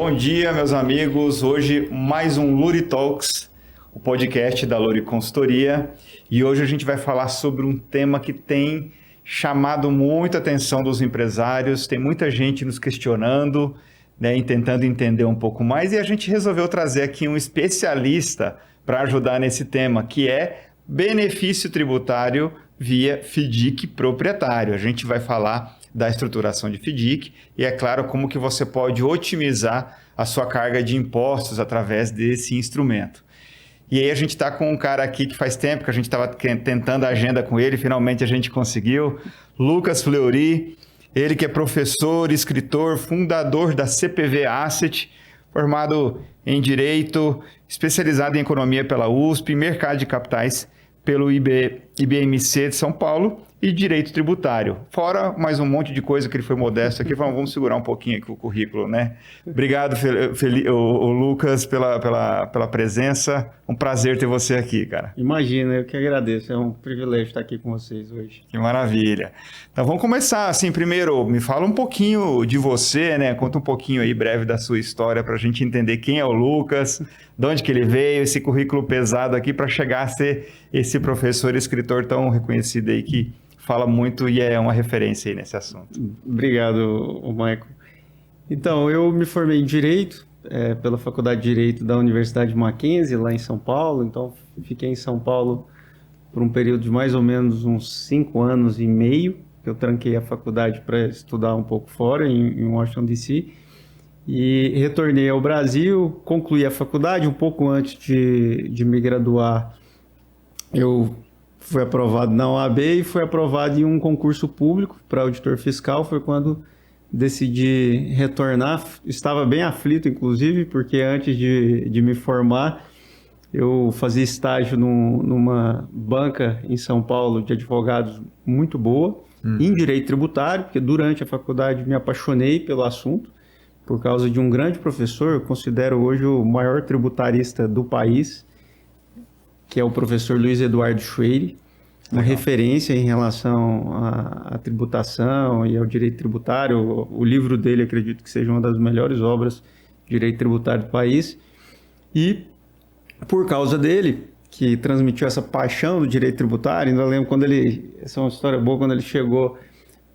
Bom dia, meus amigos. Hoje mais um Luri Talks, o podcast da Luri Consultoria. E hoje a gente vai falar sobre um tema que tem chamado muita atenção dos empresários. Tem muita gente nos questionando, né, e tentando entender um pouco mais. E a gente resolveu trazer aqui um especialista para ajudar nesse tema, que é benefício tributário via FDIC proprietário. A gente vai falar da estruturação de FDIC e, é claro, como que você pode otimizar a sua carga de impostos através desse instrumento. E aí a gente está com um cara aqui que faz tempo que a gente estava tentando a agenda com ele, finalmente a gente conseguiu, Lucas Fleury, ele que é professor, escritor, fundador da CPV Asset, formado em Direito, especializado em Economia pela USP, Mercado de Capitais pelo IBMC de São Paulo e Direito Tributário. Fora mais um monte de coisa que ele foi modesto aqui, vamos segurar um pouquinho aqui o currículo, né? Obrigado, Lucas, pela presença. Um prazer ter você aqui, cara. Imagina, eu que agradeço. É um privilégio estar aqui com vocês hoje. Que maravilha. Então vamos começar assim, primeiro, me fala um pouquinho de você, né? Conta um pouquinho aí breve da sua história para a gente entender quem é o Lucas, de onde que ele veio, esse currículo pesado aqui para chegar a ser esse professor e escritor tão reconhecido aí que fala muito e é uma referência aí nesse assunto. Obrigado, Michael. Então, eu me formei em Direito pela Faculdade de Direito da Universidade Mackenzie, lá em São Paulo. Então, fiquei em São Paulo por um período de mais ou menos uns 5 anos e meio. Eu tranquei a faculdade para estudar um pouco fora, em Washington, D.C. E retornei ao Brasil, concluí a faculdade um pouco antes de me graduar. Eu fui aprovado na OAB e fui aprovado em um concurso público para auditor fiscal. Foi quando decidi retornar. Estava bem aflito, inclusive, porque antes de me formar, eu fazia estágio numa banca em São Paulo de advogados muito boa, em direito tributário, porque durante a faculdade me apaixonei pelo assunto, por causa de um grande professor. Eu considero hoje o maior tributarista do país, que é o professor Luiz Eduardo Schweire, uma referência em relação à tributação e ao direito tributário. O livro dele, acredito que seja uma das melhores obras de direito tributário do país. E, por causa dele, que transmitiu essa paixão do direito tributário, ainda lembro quando essa é uma história boa, quando ele chegou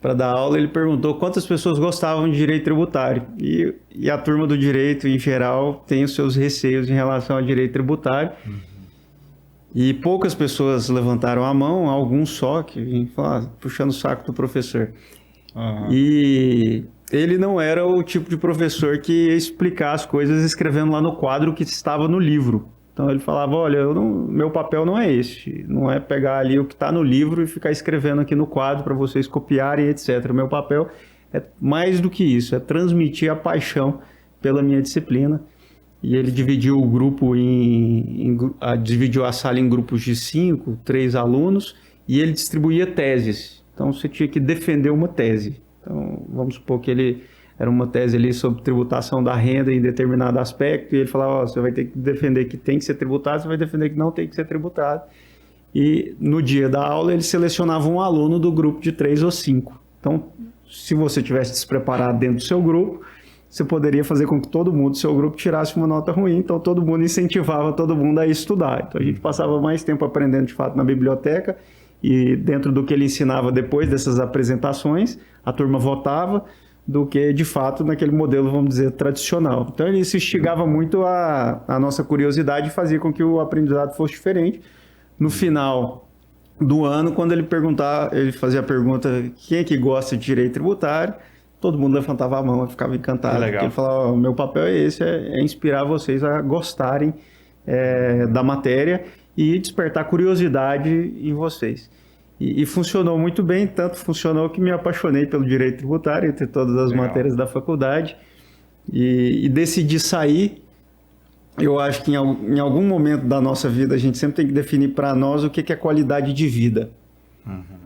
para dar aula, ele perguntou quantas pessoas gostavam de direito tributário. E a turma do direito, em geral, tem os seus receios em relação ao direito tributário. E poucas pessoas levantaram a mão, alguns só, que vinham puxando o saco do professor. E ele não era o tipo de professor que ia explicar as coisas escrevendo lá no quadro que estava no livro. Então ele falava, olha, meu papel não é esse, não é pegar ali o que está no livro e ficar escrevendo aqui no quadro para vocês copiarem, etc. O meu papel é mais do que isso, é transmitir a paixão pela minha disciplina. E ele dividiu o grupo dividiu a sala em grupos de 5, 3 alunos, e ele distribuía teses. Então você tinha que defender uma tese. Então vamos supor que era uma tese ali sobre tributação da renda em determinado aspecto, e ele falava, você vai ter que defender que tem que ser tributado, você vai defender que não tem que ser tributado. E no dia da aula ele selecionava um aluno do grupo de 3 ou 5. Então, se você tivesse despreparado dentro do seu grupo, você poderia fazer com que todo mundo do seu grupo tirasse uma nota ruim, então todo mundo incentivava todo mundo a estudar. Então a gente passava mais tempo aprendendo de fato na biblioteca, e dentro do que ele ensinava depois dessas apresentações, a turma votava, do que de fato naquele modelo, vamos dizer, tradicional. Então ele se instigava muito a nossa curiosidade e fazia com que o aprendizado fosse diferente. No final do ano, quando ele fazia a pergunta, quem é que gosta de direito tributário? Todo mundo levantava a mão e ficava encantado. Porque ele falava, meu papel é esse, é inspirar vocês a gostarem da matéria e despertar curiosidade em vocês. E funcionou muito bem, tanto funcionou que me apaixonei pelo direito tributário, entre todas as matérias da faculdade, e decidi sair. Eu acho que em algum momento da nossa vida a gente sempre tem que definir para nós o que é qualidade de vida.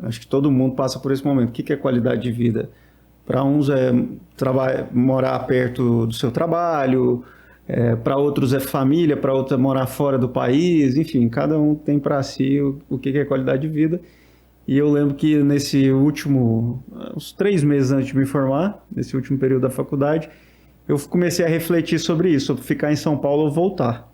Acho que todo mundo passa por esse momento. O que é qualidade de vida? Para uns é morar perto do seu trabalho, para outros é família, para outros é morar fora do país, enfim, cada um tem para si o que é qualidade de vida. E eu lembro que uns 3 meses antes de me formar, nesse último período da faculdade, eu comecei a refletir sobre isso, sobre ficar em São Paulo ou voltar.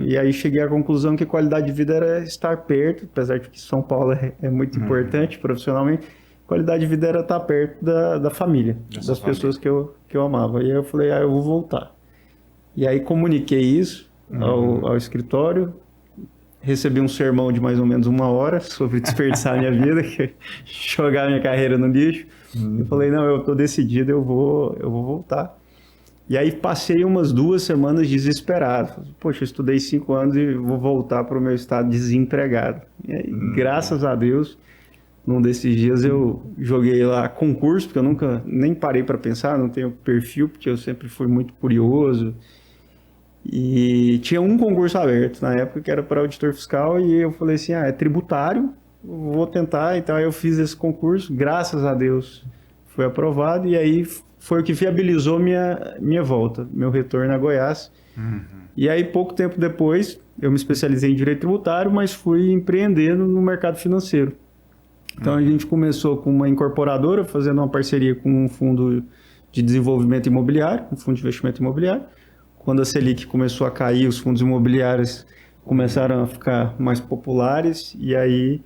E aí cheguei à conclusão que qualidade de vida era estar perto, apesar de que São Paulo é muito importante profissionalmente, qualidade de vida era estar perto da família, das pessoas que eu amava. E aí eu falei, eu vou voltar. E aí comuniquei isso ao escritório, recebi um sermão de mais ou menos 1 hora sobre desperdiçar minha vida, jogar minha carreira no lixo. Eu falei, não, eu tô decidido, eu vou voltar. E aí passei umas 2 semanas desesperado. Poxa, eu estudei 5 anos e vou voltar para o meu estado desempregado. E aí, graças a Deus, num desses dias eu joguei lá concurso, porque eu nunca nem parei para pensar, não tenho perfil, porque eu sempre fui muito curioso. E tinha um concurso aberto na época que era para auditor fiscal e eu falei assim, é tributário, vou tentar. Então eu fiz esse concurso, graças a Deus foi aprovado e aí foi o que viabilizou minha volta, meu retorno a Goiás. E aí pouco tempo depois eu me especializei em direito tributário, mas fui empreendendo no mercado financeiro. Então a gente começou com uma incorporadora, fazendo uma parceria com um fundo de desenvolvimento imobiliário, um fundo de investimento imobiliário. Quando a Selic começou a cair, os fundos imobiliários começaram a ficar mais populares e aí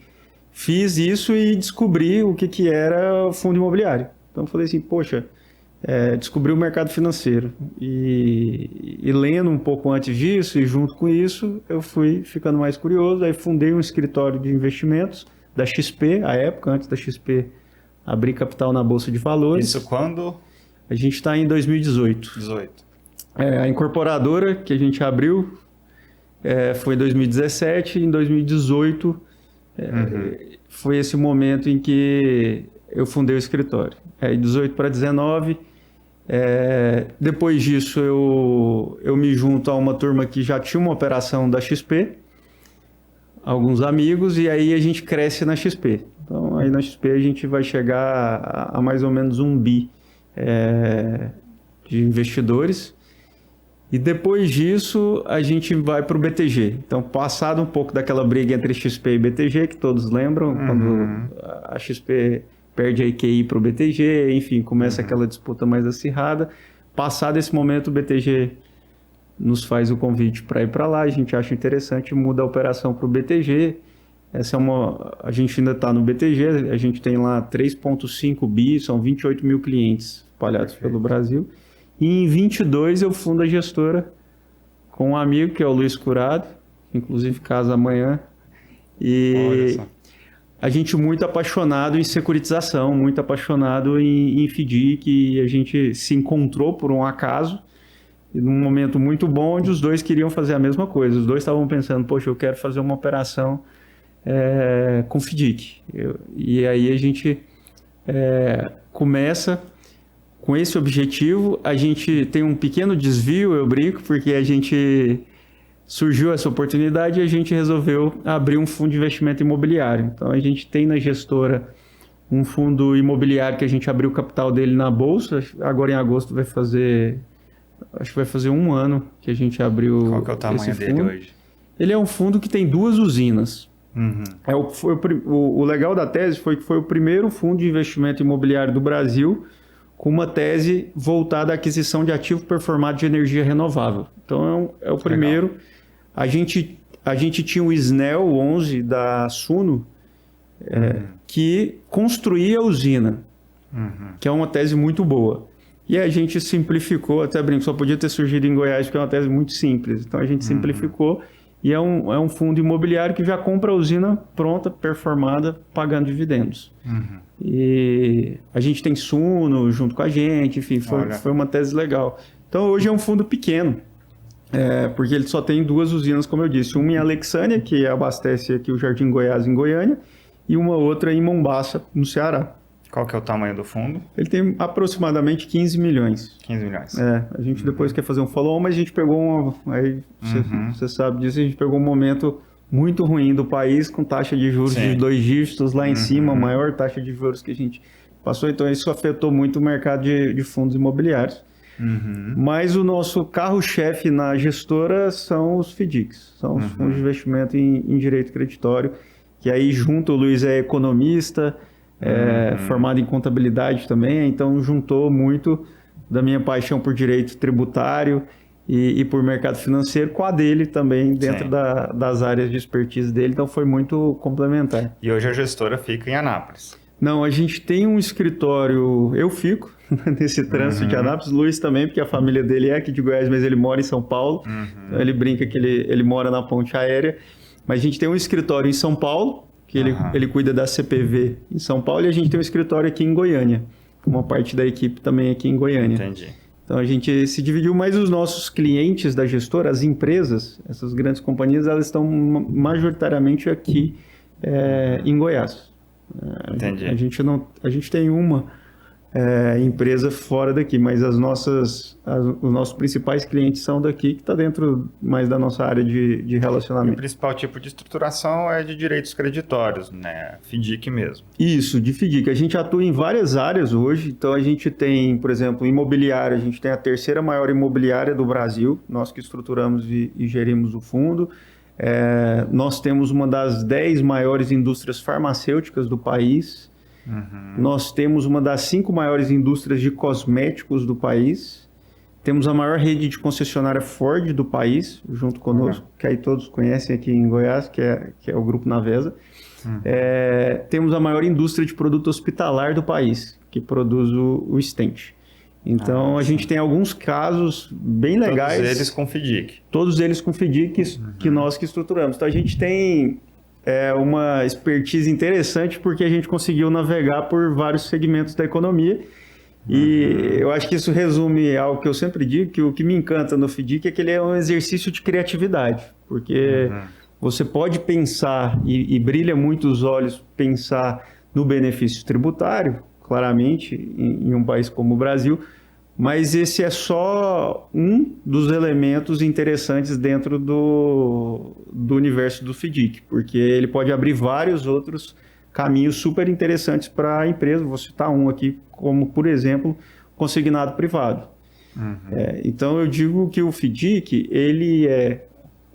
fiz isso e descobri o que era o fundo imobiliário. Então falei assim, poxa, descobri o mercado financeiro e lendo um pouco antes disso e junto com isso eu fui ficando mais curioso, aí fundei um escritório de investimentos da XP, à época, antes da XP abrir capital na Bolsa de Valores. Isso quando? A gente está em 2018. 18. A incorporadora que a gente abriu foi em 2017, em 2018 foi esse momento em que eu fundei o escritório. De 18 para 19, depois disso eu me junto a uma turma que já tinha uma operação da XP, alguns amigos, e aí a gente cresce na XP. Então aí na XP a gente vai chegar a mais ou menos 1 bi de investidores. E depois disso, a gente vai para o BTG. Então, passado um pouco daquela briga entre XP e BTG, que todos lembram, quando a XP perde a IQI para o BTG, enfim, começa aquela disputa mais acirrada. Passado esse momento, o BTG nos faz o convite para ir para lá, a gente acha interessante, muda a operação para o BTG. A gente ainda está no BTG, a gente tem lá 3,5 bi, são 28 mil clientes espalhados pelo Brasil. E em 22 eu fundo a gestora com um amigo que é o Luiz Curado, inclusive casa amanhã. E a gente muito apaixonado em securitização, muito apaixonado em FDIC, e a gente se encontrou por um acaso, e num momento muito bom onde os dois queriam fazer a mesma coisa. Os dois estavam pensando, poxa, eu quero fazer uma operação com FDIC. E aí a gente começa... Com esse objetivo, a gente tem um pequeno desvio, eu brinco, porque surgiu essa oportunidade e a gente resolveu abrir um fundo de investimento imobiliário. Então, a gente tem na gestora um fundo imobiliário que a gente abriu o capital dele na Bolsa. Agora, em agosto, acho que vai fazer 1 ano que a gente abriu. Qual que é o tamanho dele hoje? Ele é um fundo que tem 2 usinas. O legal da tese foi que foi o primeiro fundo de investimento imobiliário do Brasil com uma tese voltada à aquisição de ativo performado de energia renovável. Então, é o primeiro. A gente tinha o SNEL 11 da Suno, que construía a usina, que é uma tese muito boa. E a gente simplificou, até brinco, só podia ter surgido em Goiás, porque é uma tese muito simples. Então, a gente simplificou e é um fundo imobiliário que já compra a usina pronta, performada, pagando dividendos. E a gente tem Suno junto com a gente, enfim, foi uma tese legal. Então hoje é um fundo pequeno, porque ele só tem 2 usinas, como eu disse, uma em Alexânia, que abastece aqui o Jardim Goiás em Goiânia, e uma outra em Mombaça, no Ceará. Qual que é o tamanho do fundo? Ele tem aproximadamente 15 milhões. 15 milhões. A gente depois quer fazer um follow-on, mas a gente pegou você sabe disso, a gente pegou um momento muito ruim do país, com taxa de juros de 2 dígitos lá em cima, a maior taxa de juros que a gente passou. Então, isso afetou muito o mercado de fundos imobiliários. Mas o nosso carro-chefe na gestora são os FDICs, são os fundos de investimento em direito creditório, que aí junto o Luiz é economista, formado em contabilidade também, então juntou muito da minha paixão por direito tributário e por mercado financeiro, com a dele também, dentro das áreas de expertise dele, então foi muito complementar. E hoje a gestora fica em Anápolis. Não, a gente tem um escritório, eu fico nesse trânsito de Anápolis, Luiz também, porque a família dele é aqui de Goiás, mas ele mora em São Paulo, então ele brinca que ele mora na ponte aérea, mas a gente tem um escritório em São Paulo, que ele cuida da CPV em São Paulo, e a gente tem um escritório aqui em Goiânia, uma parte da equipe também aqui em Goiânia. Entendi. Então a gente se dividiu, mas os nossos clientes da gestora, as empresas, essas grandes companhias, elas estão majoritariamente aqui em Goiás. Entendi. A gente tem uma empresa fora daqui, mas os nossos principais clientes são daqui, que está dentro mais da nossa área de relacionamento. E o principal tipo de estruturação é de direitos creditórios, né? FDIC mesmo. Isso, de FDIC. A gente atua em várias áreas hoje, então a gente tem, por exemplo, imobiliária, a gente tem a terceira maior imobiliária do Brasil, nós que estruturamos e gerimos o fundo. Nós temos uma das 10 maiores indústrias farmacêuticas do país. Nós temos uma das 5 maiores indústrias de cosméticos do país. Temos a maior rede de concessionária Ford do país, junto conosco, que aí todos conhecem aqui em Goiás, que é o Grupo Navesa. Temos a maior indústria de produto hospitalar do país, que produz o Stent. Então, a gente tem alguns casos bem legais. Todos eles com FDIC. Todos eles com FDIC que nós que estruturamos. Então, a gente tem uma expertise interessante porque a gente conseguiu navegar por vários segmentos da economia. E eu acho que isso resume algo que eu sempre digo, que o que me encanta no FDIC é que ele é um exercício de criatividade. Porque você pode pensar, e brilha muito os olhos, pensar no benefício tributário, claramente, em um país como o Brasil, mas esse é só um dos elementos interessantes dentro do universo do FDIC, porque ele pode abrir vários outros caminhos super interessantes para a empresa. Vou citar um aqui, como, por exemplo, consignado privado. Então, eu digo que o FDIC, ele é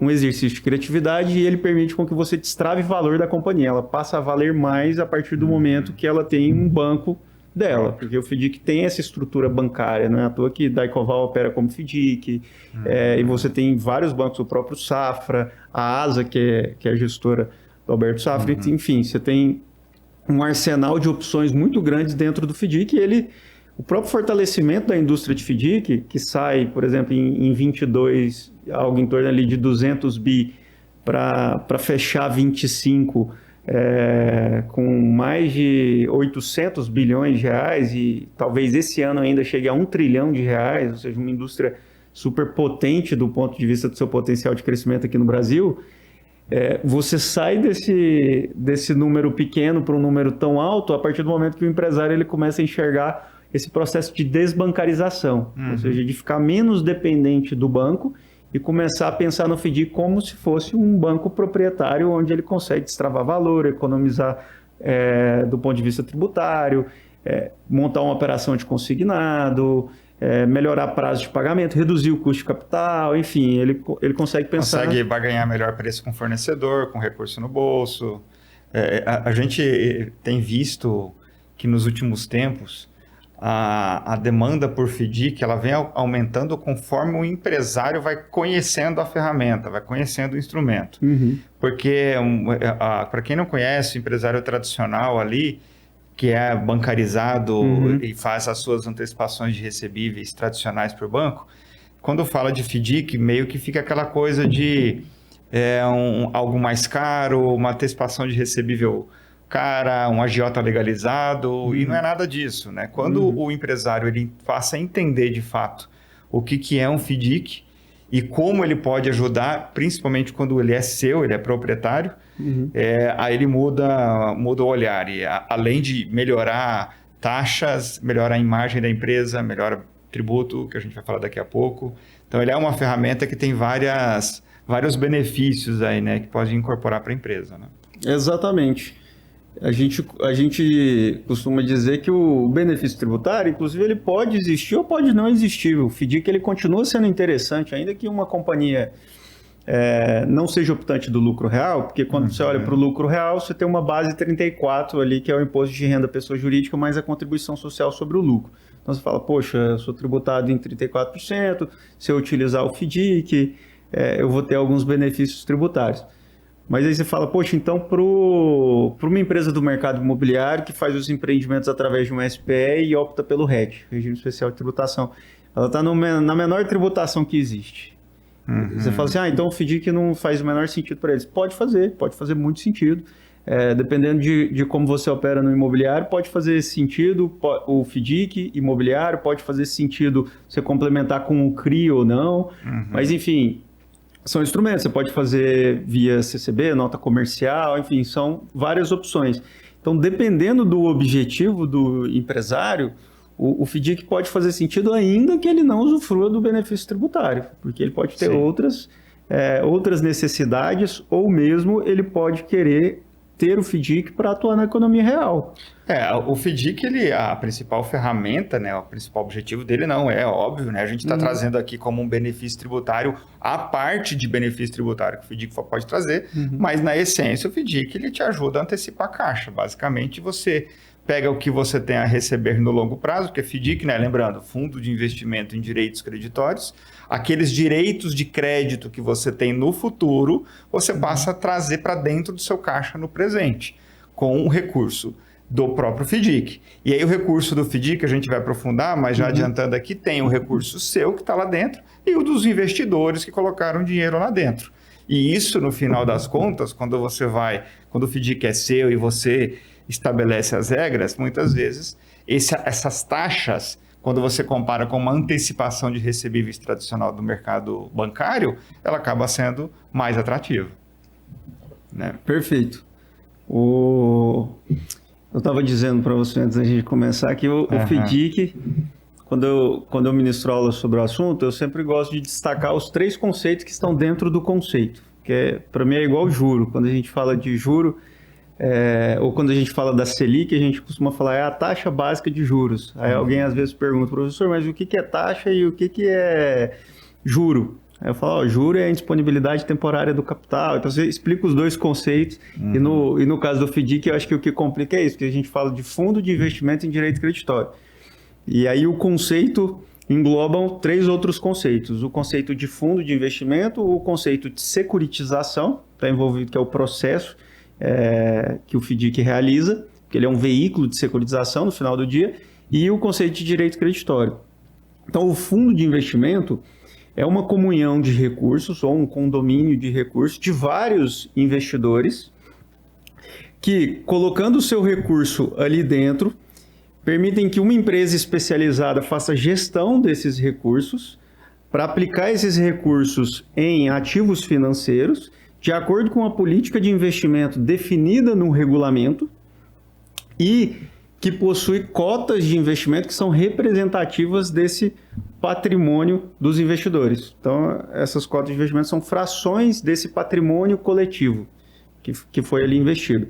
um exercício de criatividade e ele permite com que você destrave valor da companhia. Ela passa a valer mais a partir do momento que ela tem um banco dela, porque o FDIC tem essa estrutura bancária, não é à toa que Daicoval opera como FDIC, e você tem vários bancos, o próprio Safra, a ASA, que é a gestora do Alberto Safra, enfim, você tem um arsenal de opções muito grandes dentro do FDIC, e o próprio fortalecimento da indústria de FDIC, que sai, por exemplo, em 22, algo em torno ali de 200 bi, para fechar 25, com mais de 800 bilhões de reais, e talvez esse ano ainda chegue a 1 trilhão de reais, ou seja, uma indústria super potente do ponto de vista do seu potencial de crescimento aqui no Brasil. Você sai desse número pequeno para um número tão alto a partir do momento que o empresário ele começa a enxergar esse processo de desbancarização, ou seja, de ficar menos dependente do banco e começar a pensar no FDIC como se fosse um banco proprietário, onde ele consegue destravar valor, economizar do ponto de vista tributário, montar uma operação de consignado, melhorar prazo de pagamento, reduzir o custo de capital, enfim, ele consegue pensar... Consegue barganhar melhor preço com o fornecedor, com recurso no bolso. A gente tem visto que nos últimos tempos a demanda por FDIC ela vem aumentando conforme o empresário vai conhecendo a ferramenta, vai conhecendo o instrumento. Porque, para quem não conhece, o empresário tradicional ali, que é bancarizado e faz as suas antecipações de recebíveis tradicionais para o banco, quando fala de FDIC, meio que fica aquela coisa de algo mais caro, uma antecipação de recebível cara, um agiota legalizado, e não é nada disso, né? Quando o empresário ele passa a entender de fato o que é um FDIC e como ele pode ajudar, principalmente quando ele é seu, ele é proprietário, aí ele muda o olhar. E além de melhorar taxas, melhorar a imagem da empresa, melhora tributo, que a gente vai falar daqui a pouco. Então, ele é uma ferramenta que tem vários benefícios aí, né? Que pode incorporar para a empresa, né? Exatamente. A gente costuma dizer que o benefício tributário, inclusive, ele pode existir ou pode não existir. O FDIC ele continua sendo interessante, ainda que uma companhia não seja optante do lucro real, porque quando você olha para o lucro real, você tem uma base 34 ali, que é o imposto de renda da pessoa jurídica, mais a contribuição social sobre o lucro. Então você fala, poxa, eu sou tributado em 34%, se eu utilizar o FDIC, eu vou ter alguns benefícios tributários. Mas aí você fala, poxa, então para uma empresa do mercado imobiliário que faz os empreendimentos através de um SPE e opta pelo RET, Regime Especial de Tributação, ela está na menor tributação que existe. Você fala assim, então o FDIC não faz o menor sentido para eles. Pode fazer muito sentido. Dependendo de como você opera no imobiliário, pode fazer sentido o FDIC imobiliário, pode fazer sentido você complementar com o CRI ou não, mas enfim, são instrumentos, você pode fazer via CCB, nota comercial, enfim, são várias opções. Então, dependendo do objetivo do empresário, o FDIC pode fazer sentido ainda que ele não usufrua do benefício tributário, porque ele pode ter outras necessidades ou mesmo ele pode querer ter o FDIC para atuar na economia real. O FDIC, a principal ferramenta, né, o principal objetivo dele não é óbvio, né? A gente está trazendo aqui como um benefício tributário a parte de benefício tributário que o FDIC pode trazer, mas na essência o FDIC ele te ajuda a antecipar a caixa. Basicamente você pega o que você tem a receber no longo prazo, que é FDIC, né? Lembrando, Fundo de Investimento em Direitos Creditórios, aqueles direitos de crédito que você tem no futuro, você passa a trazer para dentro do seu caixa no presente, com o recurso do próprio FDIC. E aí o recurso do FDIC, a gente vai aprofundar, mas já adiantando aqui, tem o recurso seu que está lá dentro e o dos investidores que colocaram dinheiro lá dentro. E isso, no final das contas, quando o FDIC é seu e você estabelece as regras, muitas vezes essas taxas, quando você compara com uma antecipação de recebíveis tradicional do mercado bancário, ela acaba sendo mais atrativa. Né? Perfeito. Eu estava dizendo para você antes da gente começar que o FDIC, quando eu ministro aula sobre o assunto, eu sempre gosto de destacar os 3 conceitos que estão dentro do conceito, que para mim é igual juro. Quando a gente fala de juro, ou quando a gente fala da Selic, a gente costuma falar a taxa básica de juros. Aí alguém às vezes pergunta, professor, mas o que é taxa e o que é juro? Aí eu falo, juro é a indisponibilidade temporária do capital. Então você explica os 2 conceitos e no caso do FDIC eu acho que o que complica é isso, porque a gente fala de fundo de investimento em direito creditório. E aí o conceito englobam 3 outros conceitos. O conceito de fundo de investimento, o conceito de securitização, está envolvido, que é o processo que o FDIC realiza, que ele é um veículo de securitização no final do dia, e o conceito de direito creditório. Então, o fundo de investimento é uma comunhão de recursos, ou um condomínio de recursos, de vários investidores, que, colocando o seu recurso ali dentro, permitem que uma empresa especializada faça gestão desses recursos, para aplicar esses recursos em ativos financeiros, de acordo com a política de investimento definida no regulamento e que possui cotas de investimento que são representativas desse patrimônio dos investidores. Então, essas cotas de investimento são frações desse patrimônio coletivo que foi ali investido.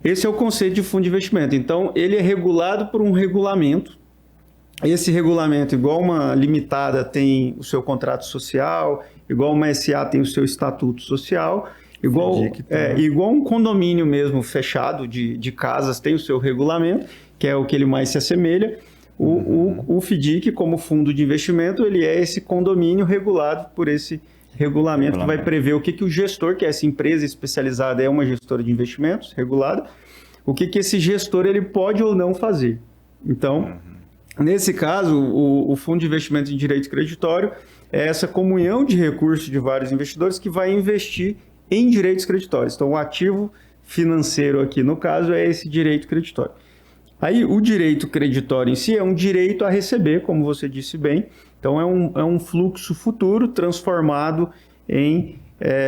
Esse é o conceito de fundo de investimento. Então, ele é regulado por um regulamento. Esse regulamento, igual uma limitada tem o seu contrato social, igual uma SA tem o seu estatuto social, igual um condomínio mesmo fechado de casas tem o seu regulamento, que é o que ele mais se assemelha. O FDIC, como fundo de investimento, ele é esse condomínio regulado por esse regulamento que vai prever o que o gestor, que é essa empresa especializada, é uma gestora de investimentos regulada, o que esse gestor ele pode ou não fazer. Então, nesse caso, o fundo de investimento em direito creditório é essa comunhão de recursos de vários investidores que vai investir em direitos creditórios. Então, o ativo financeiro aqui, no caso, é esse direito creditório. Aí, o direito creditório em si é um direito a receber, como você disse bem. Então, é um fluxo futuro transformado em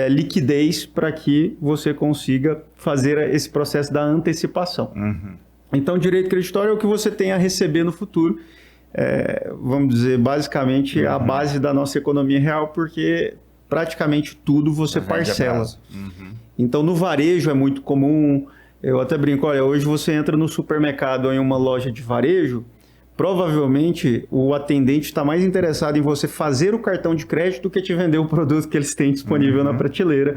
liquidez para que você consiga fazer esse processo da antecipação. Então, direito creditório é o que você tem a receber no futuro. Vamos dizer, basicamente, a base da nossa economia real, porque praticamente tudo você parcela. Então, no varejo é muito comum. Eu até brinco, olha, hoje você entra no supermercado ou em uma loja de varejo, provavelmente o atendente está mais interessado em você fazer o cartão de crédito do que te vender o produto que eles têm disponível na prateleira,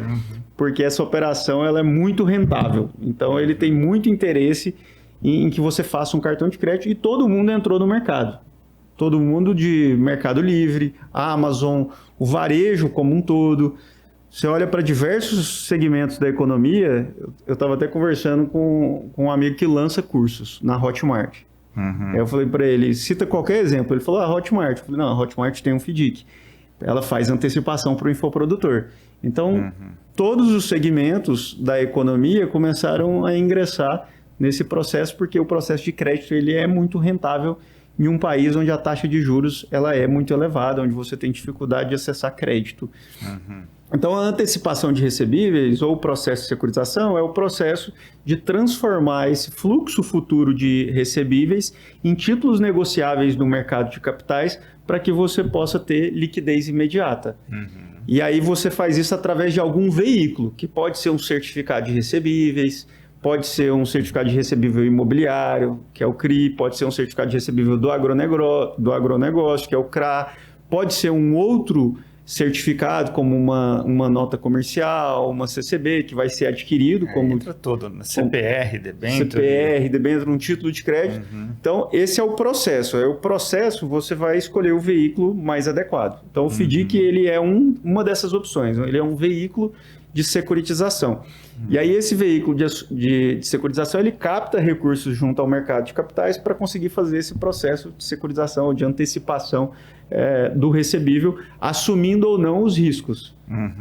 porque essa operação ela é muito rentável. Então, ele tem muito interesse em que você faça um cartão de crédito e todo mundo entrou no mercado. Todo mundo de Mercado Livre, Amazon, o varejo como um todo. Você olha para diversos segmentos da economia, eu estava até conversando com um amigo que lança cursos na Hotmart. Aí eu falei para ele, cita qualquer exemplo. Ele falou, Hotmart. Eu falei, não, a Hotmart tem um FDIC. Ela faz antecipação para o infoprodutor. Então, todos os segmentos da economia começaram a ingressar nesse processo, porque o processo de crédito ele é muito rentável em um país onde a taxa de juros ela é muito elevada, onde você tem dificuldade de acessar crédito. Então, a antecipação de recebíveis ou o processo de securitização é o processo de transformar esse fluxo futuro de recebíveis em títulos negociáveis no mercado de capitais para que você possa ter liquidez imediata. E aí você faz isso através de algum veículo, que pode ser um certificado de recebíveis, pode ser um certificado de recebível imobiliário, que é o CRI, pode ser um certificado de recebível do agronegócio, que é o CRA, pode ser um outro certificado, como uma nota comercial, uma CCB, que vai ser adquirido como... Entra tudo, né? CPR, debênture. CPR, debênture, um título de crédito. Então, esse é o processo. É o processo, você vai escolher o veículo mais adequado. Então, o FDIC, ele é uma dessas opções. Ele é um veículo de securitização. E aí, esse veículo de securitização, ele capta recursos junto ao mercado de capitais para conseguir fazer esse processo de securitização, de antecipação do recebível, assumindo ou não os riscos,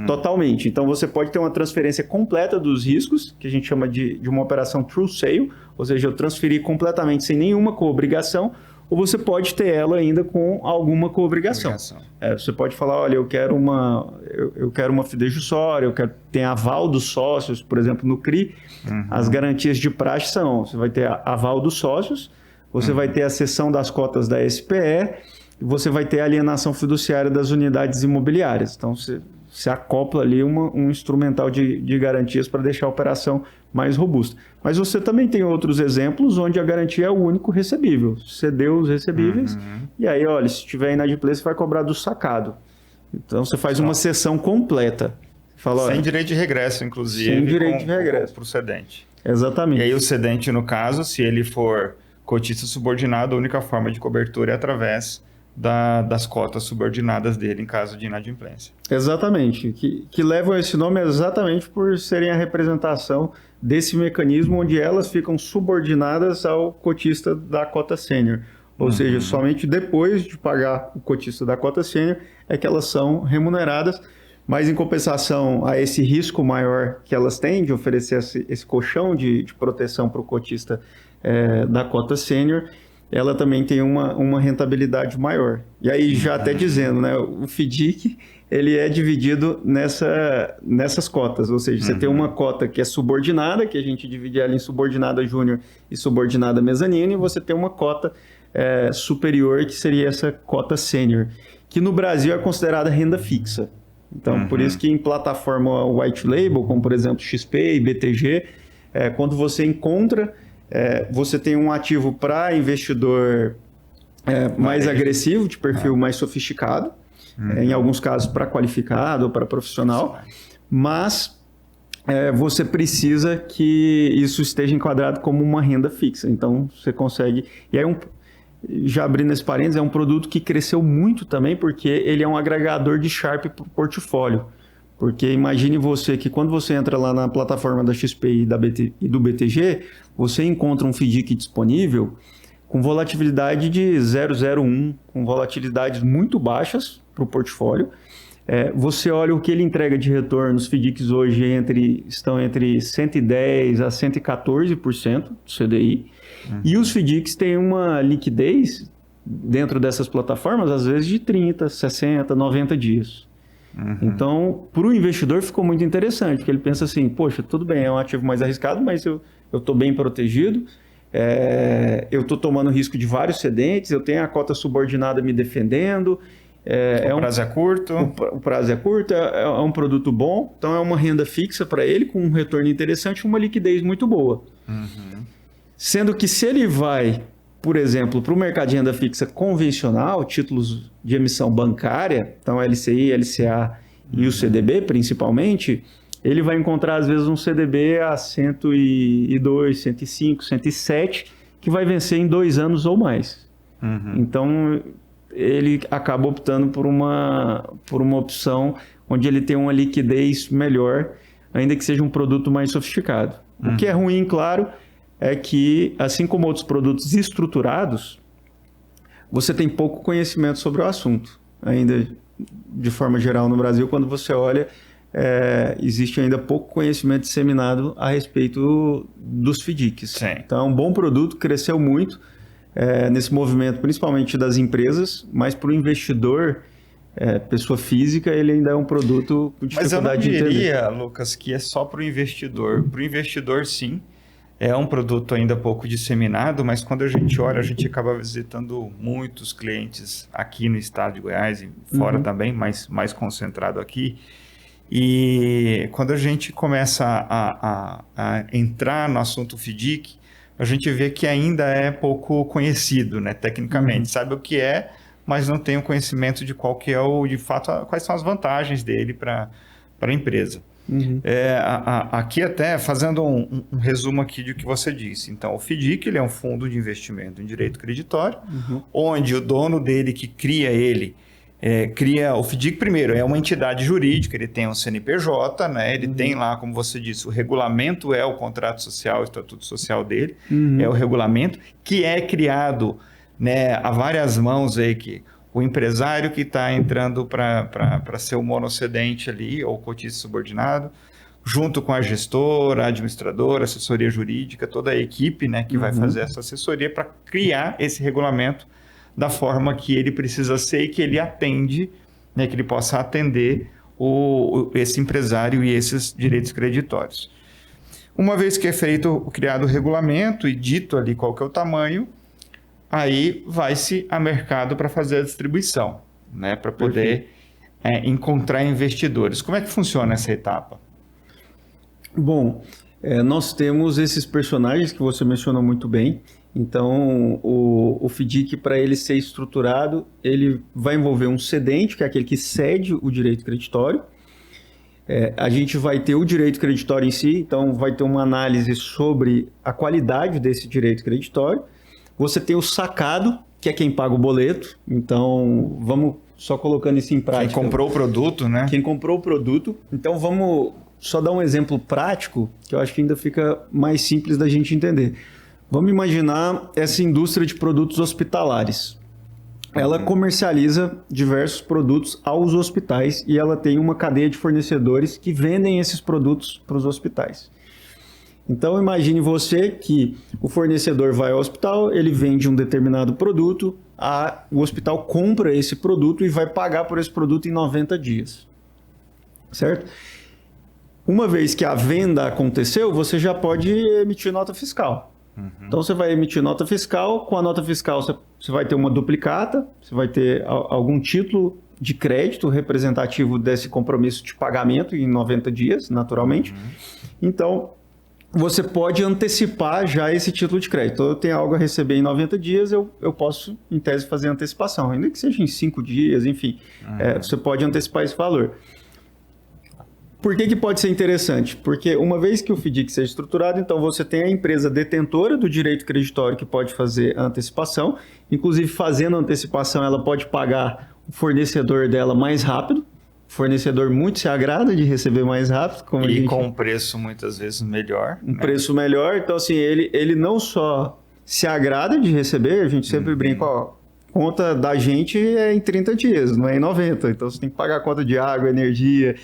totalmente. Então, você pode ter uma transferência completa dos riscos, que a gente chama de uma operação true sale, ou seja, eu transferir completamente sem nenhuma coobrigação, ou você pode ter ela ainda com alguma coobrigação. Você pode falar, olha, eu quero uma fidejussória, eu quero ter aval dos sócios, por exemplo, no CRI, as garantias de praxe são, você vai ter aval dos sócios, você vai ter a cessão das cotas da SPE, e você vai ter a alienação fiduciária das unidades imobiliárias. Então, você acopla ali um instrumental de garantias para deixar a operação mais robusta. Mas você também tem outros exemplos onde a garantia é o único recebível. Você deu os recebíveis e aí, olha, se tiver inadimplência, vai cobrar do sacado. Então, você faz uma cessão completa. Fala, sem direito de regresso, inclusive. Sem direito de regresso. Para o cedente. Exatamente. E aí o cedente, no caso, se ele for cotista subordinado, a única forma de cobertura é através das cotas subordinadas dele em caso de inadimplência. Exatamente. Que levam esse nome exatamente por serem a representação desse mecanismo onde elas ficam subordinadas ao cotista da cota sênior. Ou seja, somente depois de pagar o cotista da cota sênior é que elas são remuneradas, mas em compensação a esse risco maior que elas têm de oferecer esse colchão de proteção para o cotista da cota sênior, ela também tem uma rentabilidade maior. E aí, já até dizendo, né, o FDIC ele é dividido nessas cotas, ou seja, você tem uma cota que é subordinada, que a gente divide ela em subordinada júnior e subordinada mezanina, e você tem uma cota superior, que seria essa cota sênior, que no Brasil é considerada renda fixa. Então, por isso que em plataforma white label, como por exemplo XP e BTG, quando você encontra... você tem um ativo para investidor mais agressivo, de perfil mais sofisticado, em alguns casos para qualificado ou para profissional, mas você precisa que isso esteja enquadrado como uma renda fixa. Então, você consegue... E aí, já abrindo esse parênteses, é um produto que cresceu muito também, porque ele é um agregador de Sharpe para o portfólio. Porque imagine você que quando você entra lá na plataforma da XP e do BTG, você encontra um FDIC disponível com volatilidade de 0,01, com volatilidades muito baixas para o portfólio. Você olha o que ele entrega de retorno, os FDICs hoje estão entre 110% a 114% do CDI. E os FDICs têm uma liquidez dentro dessas plataformas, às vezes de 30, 60, 90 dias. Então, para o investidor ficou muito interessante, porque ele pensa assim, poxa, tudo bem, é um ativo mais arriscado, mas eu estou bem protegido, eu estou tomando risco de vários cedentes, eu tenho a cota subordinada me defendendo. O prazo é curto. O prazo é curto, é um produto bom, então é uma renda fixa para ele, com um retorno interessante e uma liquidez muito boa. Sendo que se ele vai por exemplo, para o mercado de renda fixa convencional, títulos de emissão bancária, então LCI, LCA e o CDB principalmente, ele vai encontrar às vezes um CDB a 102, 105, 107, que vai vencer em 2 anos ou mais. Então, ele acaba optando por uma opção onde ele tem uma liquidez melhor, ainda que seja um produto mais sofisticado. O que é ruim, claro, é que, assim como outros produtos estruturados, você tem pouco conhecimento sobre o assunto. Ainda, de forma geral, no Brasil, quando você olha, existe ainda pouco conhecimento disseminado a respeito dos FDICs. Sim. Então, é um bom produto, cresceu muito nesse movimento, principalmente das empresas, mas para o investidor, pessoa física, ele ainda é um produto com dificuldade de entender. Mas eu não diria, Lucas, que é só para o investidor. Para o investidor, sim, é um produto ainda pouco disseminado, mas quando a gente olha, a gente acaba visitando muitos clientes aqui no estado de Goiás e fora também, mas mais concentrado aqui. E quando a gente começa a entrar no assunto FDIC, a gente vê que ainda é pouco conhecido, né, tecnicamente. Sabe o que é, mas não tem o conhecimento de qual que é de fato, quais são as vantagens dele para a empresa. Aqui até fazendo um resumo aqui do que você disse. Então, o FDIC ele é um fundo de investimento em direito creditório, onde o dono dele que cria ele, cria o FDIC primeiro, é uma entidade jurídica, ele tem um CNPJ, né? Ele tem lá, como você disse, o regulamento é o contrato social, o estatuto social dele, é o regulamento, que é criado, né, a várias mãos aí, que o empresário que está entrando para ser o monocedente ali, ou cotista subordinado, junto com a gestora, a administradora, a assessoria jurídica, toda a equipe, né, que vai fazer essa assessoria para criar esse regulamento da forma que ele precisa ser e que ele atende, né, que ele possa atender esse empresário e esses direitos creditórios. Uma vez que é criado o regulamento e dito ali qual que é o tamanho, aí vai-se a mercado para fazer a distribuição, né, para poder encontrar investidores. Como é que funciona essa etapa? Bom, nós temos esses personagens que você mencionou muito bem. Então, o FDIC, para ele ser estruturado, ele vai envolver um cedente, que é aquele que cede o direito creditório. A gente vai ter o direito creditório em si, então vai ter uma análise sobre a qualidade desse direito creditório. Você tem o sacado, que é quem paga o boleto. Então, vamos só colocando isso em prática. Quem comprou o produto, né? Quem comprou o produto. Então, vamos só dar um exemplo prático, que eu acho que ainda fica mais simples da gente entender. Vamos imaginar essa indústria de produtos hospitalares. Ela comercializa diversos produtos aos hospitais e ela tem uma cadeia de fornecedores que vendem esses produtos para os hospitais. Então, imagine você que o fornecedor vai ao hospital, ele vende um determinado produto, o hospital compra esse produto e vai pagar por esse produto em 90 dias. Certo? Uma vez que a venda aconteceu, você já pode emitir nota fiscal. Então, você vai emitir nota fiscal. Com a nota fiscal, você vai ter uma duplicata, você vai ter algum título de crédito representativo desse compromisso de pagamento em 90 dias, naturalmente. Então, você pode antecipar já esse título de crédito. Então, eu tenho algo a receber em 90 dias, eu posso, em tese, fazer antecipação. Ainda que seja em 5 dias, enfim. Você pode antecipar esse valor. Por que pode ser interessante? Porque uma vez que o FDIC seja estruturado, então você tem a empresa detentora do direito creditório que pode fazer a antecipação. Inclusive, fazendo a antecipação, ela pode pagar o fornecedor dela mais rápido. O fornecedor muito se agrada de receber mais rápido. Com um preço muitas vezes melhor. Preço melhor. Então, assim, ele não só se agrada de receber, a gente sempre brinca, conta da gente é em 30 dias, não é em 90. Então, você tem que pagar a conta de água, energia,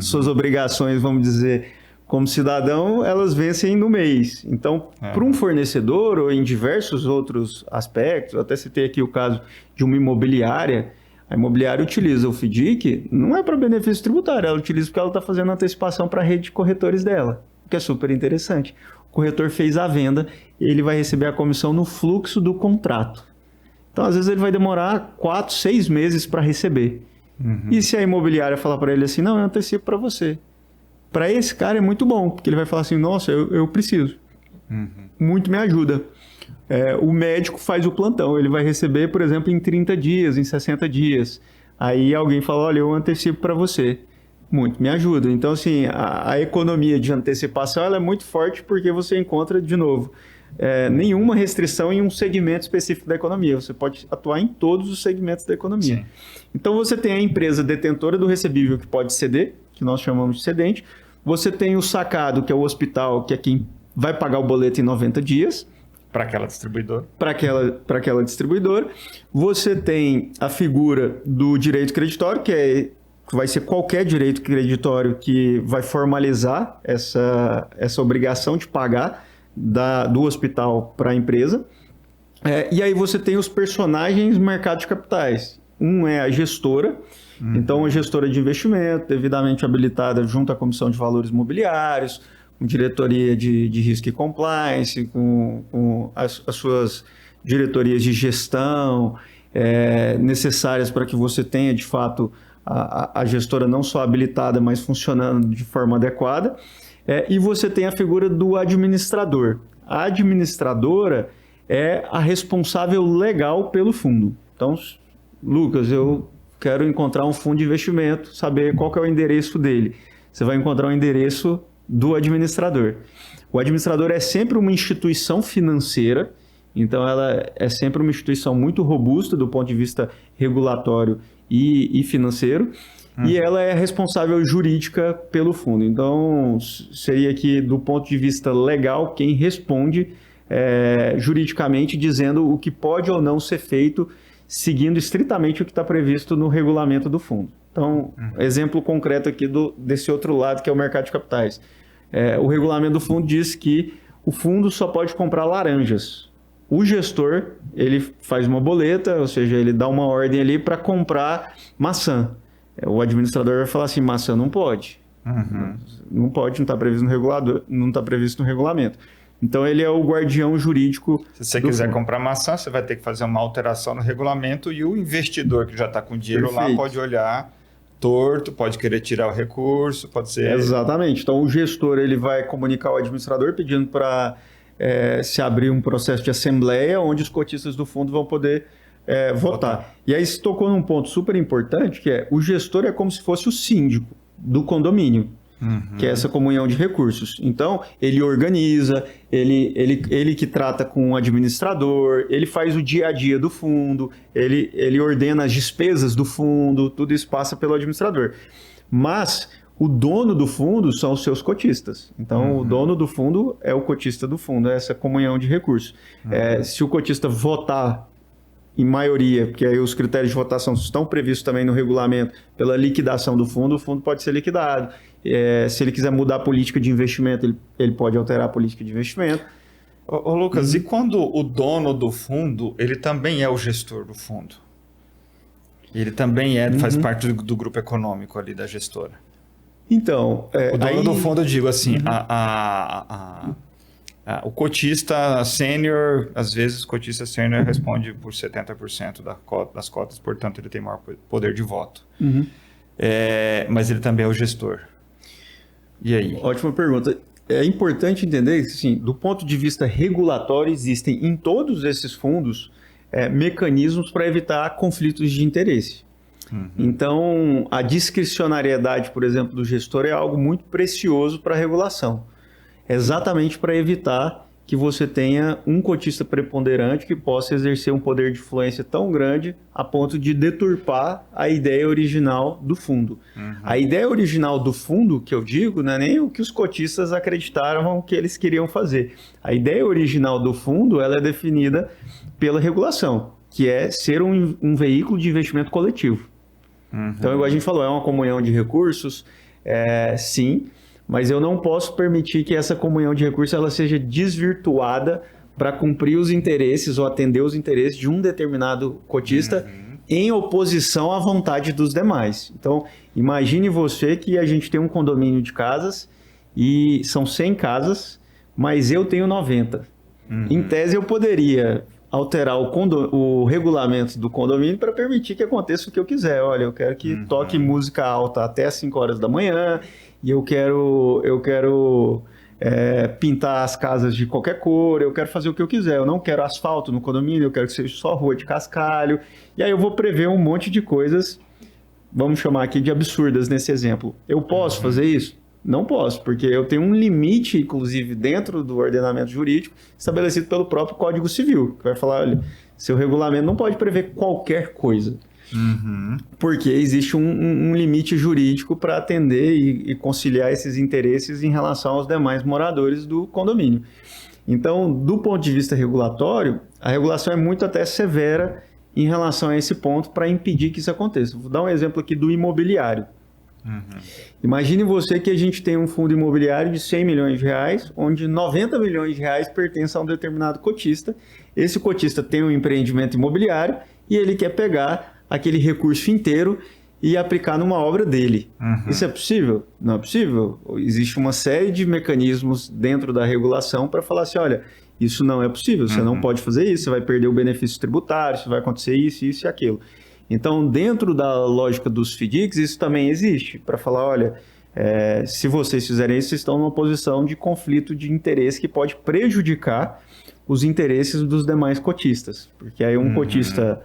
suas obrigações, vamos dizer, como cidadão, elas vencem no mês. Então, para um fornecedor ou em diversos outros aspectos, eu até citei aqui o caso de uma imobiliária, a imobiliária utiliza o FDIC, não é para benefício tributário, ela utiliza porque ela está fazendo antecipação para a rede de corretores dela, o que é super interessante. O corretor fez a venda, ele vai receber a comissão no fluxo do contrato. Então, às vezes, ele vai demorar 4, 6 meses para receber. E se a imobiliária falar para ele assim, não, eu antecipo para você. Para esse cara é muito bom, porque ele vai falar assim, nossa, eu preciso. Muito me ajuda. O médico faz o plantão, ele vai receber, por exemplo, em 30 dias, em 60 dias. Aí alguém fala, olha, eu antecipo para você. Muito me ajuda. Então, assim, a economia de antecipação ela é muito forte porque você encontra, de novo, nenhuma restrição em um segmento específico da economia. Você pode atuar em todos os segmentos da economia. Sim. Então, você tem a empresa detentora do recebível que pode ceder, que nós chamamos de cedente. Você tem o sacado, que é o hospital, que é quem vai pagar o boleto em 90 dias. Para aquela distribuidora. Para aquela distribuidora. Você tem a figura do direito creditório, que vai ser qualquer direito creditório que vai formalizar essa obrigação de pagar do hospital para a empresa. E aí você tem os personagens do mercado de capitais. Um é a gestora, então a gestora de investimento, devidamente habilitada junto à Comissão de Valores Mobiliários, com diretoria de risco e compliance, com as suas diretorias de gestão necessárias para que você tenha, de fato, a gestora não só habilitada, mas funcionando de forma adequada. E você tem a figura do administrador. A administradora é a responsável legal pelo fundo. Então, Lucas, eu quero encontrar um fundo de investimento, saber qual que é o endereço dele. Você vai encontrar o endereço do administrador. O administrador é sempre uma instituição financeira, então ela é sempre uma instituição muito robusta do ponto de vista regulatório e financeiro, e ela é responsável jurídica pelo fundo. Então, seria aqui, do ponto de vista legal, quem responde juridicamente, dizendo o que pode ou não ser feito, seguindo estritamente o que está previsto no regulamento do fundo. Então, exemplo concreto aqui desse outro lado, que é o mercado de capitais. O regulamento do fundo diz que o fundo só pode comprar laranjas. O gestor, ele faz uma boleta, ou seja, ele dá uma ordem ali para comprar maçã. O administrador vai falar assim, maçã não pode. Não pode, não está previsto no regulador, não está previsto no regulamento. Então, ele é o guardião jurídico. Se você quiser comprar maçã, você vai ter que fazer uma alteração no regulamento e o investidor que já está com dinheiro lá pode olhar torto, pode querer tirar o recurso, pode ser... Exatamente. Então, o gestor ele vai comunicar ao administrador pedindo para se abrir um processo de assembleia onde os cotistas do fundo vão poder votar. E aí, você tocou num ponto super importante, que o gestor é como se fosse o síndico do condomínio. Que é essa comunhão de recursos. Então, ele organiza, ele que trata com o administrador, ele faz o dia a dia do fundo, ele ordena as despesas do fundo, tudo isso passa pelo administrador. Mas o dono do fundo são os seus cotistas. Então, o dono do fundo é o cotista do fundo, é essa comunhão de recursos. Se o cotista votar em maioria, porque aí os critérios de votação estão previstos também no regulamento pela liquidação do fundo, o fundo pode ser liquidado. Se ele quiser mudar a política de investimento, ele pode alterar a política de investimento. Ô Lucas, e quando o dono do fundo, ele também é o gestor do fundo? Ele também faz parte do grupo econômico ali da gestora? Então... o dono do fundo, eu digo assim, o cotista sênior, às vezes o cotista sênior responde por 70% das cotas, portanto ele tem maior poder de voto. Mas ele também é o gestor. E aí? Ótima pergunta. É importante entender que, assim, do ponto de vista regulatório, existem em todos esses fundos mecanismos para evitar conflitos de interesse. Então, a discricionariedade, por exemplo, do gestor é algo muito precioso para a regulação. Exatamente para evitar que você tenha um cotista preponderante que possa exercer um poder de influência tão grande a ponto de deturpar a ideia original do fundo. A ideia original do fundo, que eu digo, não é nem o que os cotistas acreditaram que eles queriam fazer. A ideia original do fundo ela é definida pela regulação, que é ser um veículo de investimento coletivo. Então, igual a gente falou, é uma comunhão de recursos, sim, mas eu não posso permitir que essa comunhão de recursos ela seja desvirtuada para cumprir os interesses ou atender os interesses de um determinado cotista em oposição à vontade dos demais. Então, imagine você que a gente tem um condomínio de casas e são 100 casas, mas eu tenho 90. Em tese, eu poderia alterar o regulamento do condomínio para permitir que aconteça o que eu quiser. Olha, eu quero que toque música alta até às 5 horas da manhã, e eu quero pintar as casas de qualquer cor, eu quero fazer o que eu quiser, eu não quero asfalto no condomínio, eu quero que seja só rua de cascalho, e aí eu vou prever um monte de coisas, vamos chamar aqui de absurdas nesse exemplo. Eu posso fazer isso? Não posso, porque eu tenho um limite, inclusive, dentro do ordenamento jurídico, estabelecido pelo próprio Código Civil, que vai falar, olha, seu regulamento não pode prever qualquer coisa. Porque existe um limite jurídico para atender e conciliar esses interesses em relação aos demais moradores do condomínio. Então, do ponto de vista regulatório, a regulação é muito até severa em relação a esse ponto para impedir que isso aconteça. Vou dar um exemplo aqui do imobiliário. Imagine você que a gente tem um fundo imobiliário de 100 milhões de reais, onde 90 milhões de reais pertencem a um determinado cotista. Esse cotista tem um empreendimento imobiliário e ele quer pegar aquele recurso inteiro e aplicar numa obra dele. Isso é possível? Não é possível. Existe uma série de mecanismos dentro da regulação para falar assim, olha, isso não é possível, você não pode fazer isso, você vai perder o benefício tributário, isso vai acontecer isso e aquilo. Então, dentro da lógica dos FDICs, isso também existe, para falar, olha, se vocês fizerem isso, vocês estão numa posição de conflito de interesse que pode prejudicar os interesses dos demais cotistas. Porque aí um cotista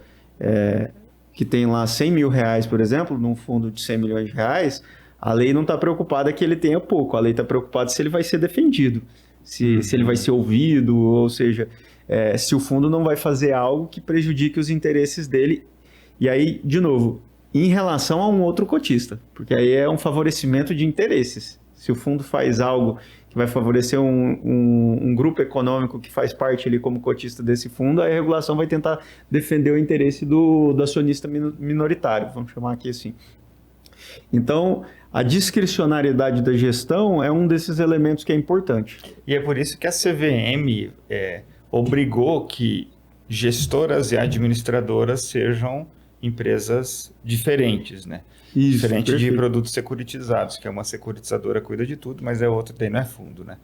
que tem lá 100 mil reais, por exemplo, num fundo de 100 milhões de reais, a lei não está preocupada que ele tenha pouco, a lei está preocupada se ele vai ser defendido, se ele vai ser ouvido, ou seja, se o fundo não vai fazer algo que prejudique os interesses dele. E aí, de novo, em relação a um outro cotista, porque aí é um favorecimento de interesses. Se o fundo faz algo que vai favorecer um grupo econômico que faz parte ali como cotista desse fundo, aí a regulação vai tentar defender o interesse do acionista minoritário, vamos chamar aqui assim. Então, a discricionariedade da gestão é um desses elementos que é importante. E é por isso que a CVM obrigou que gestoras e administradoras sejam empresas diferentes, né? Isso, diferente perfeito. de produtos securitizados, que é uma securitizadora cuida de tudo, mas é outra, daí não é fundo, né?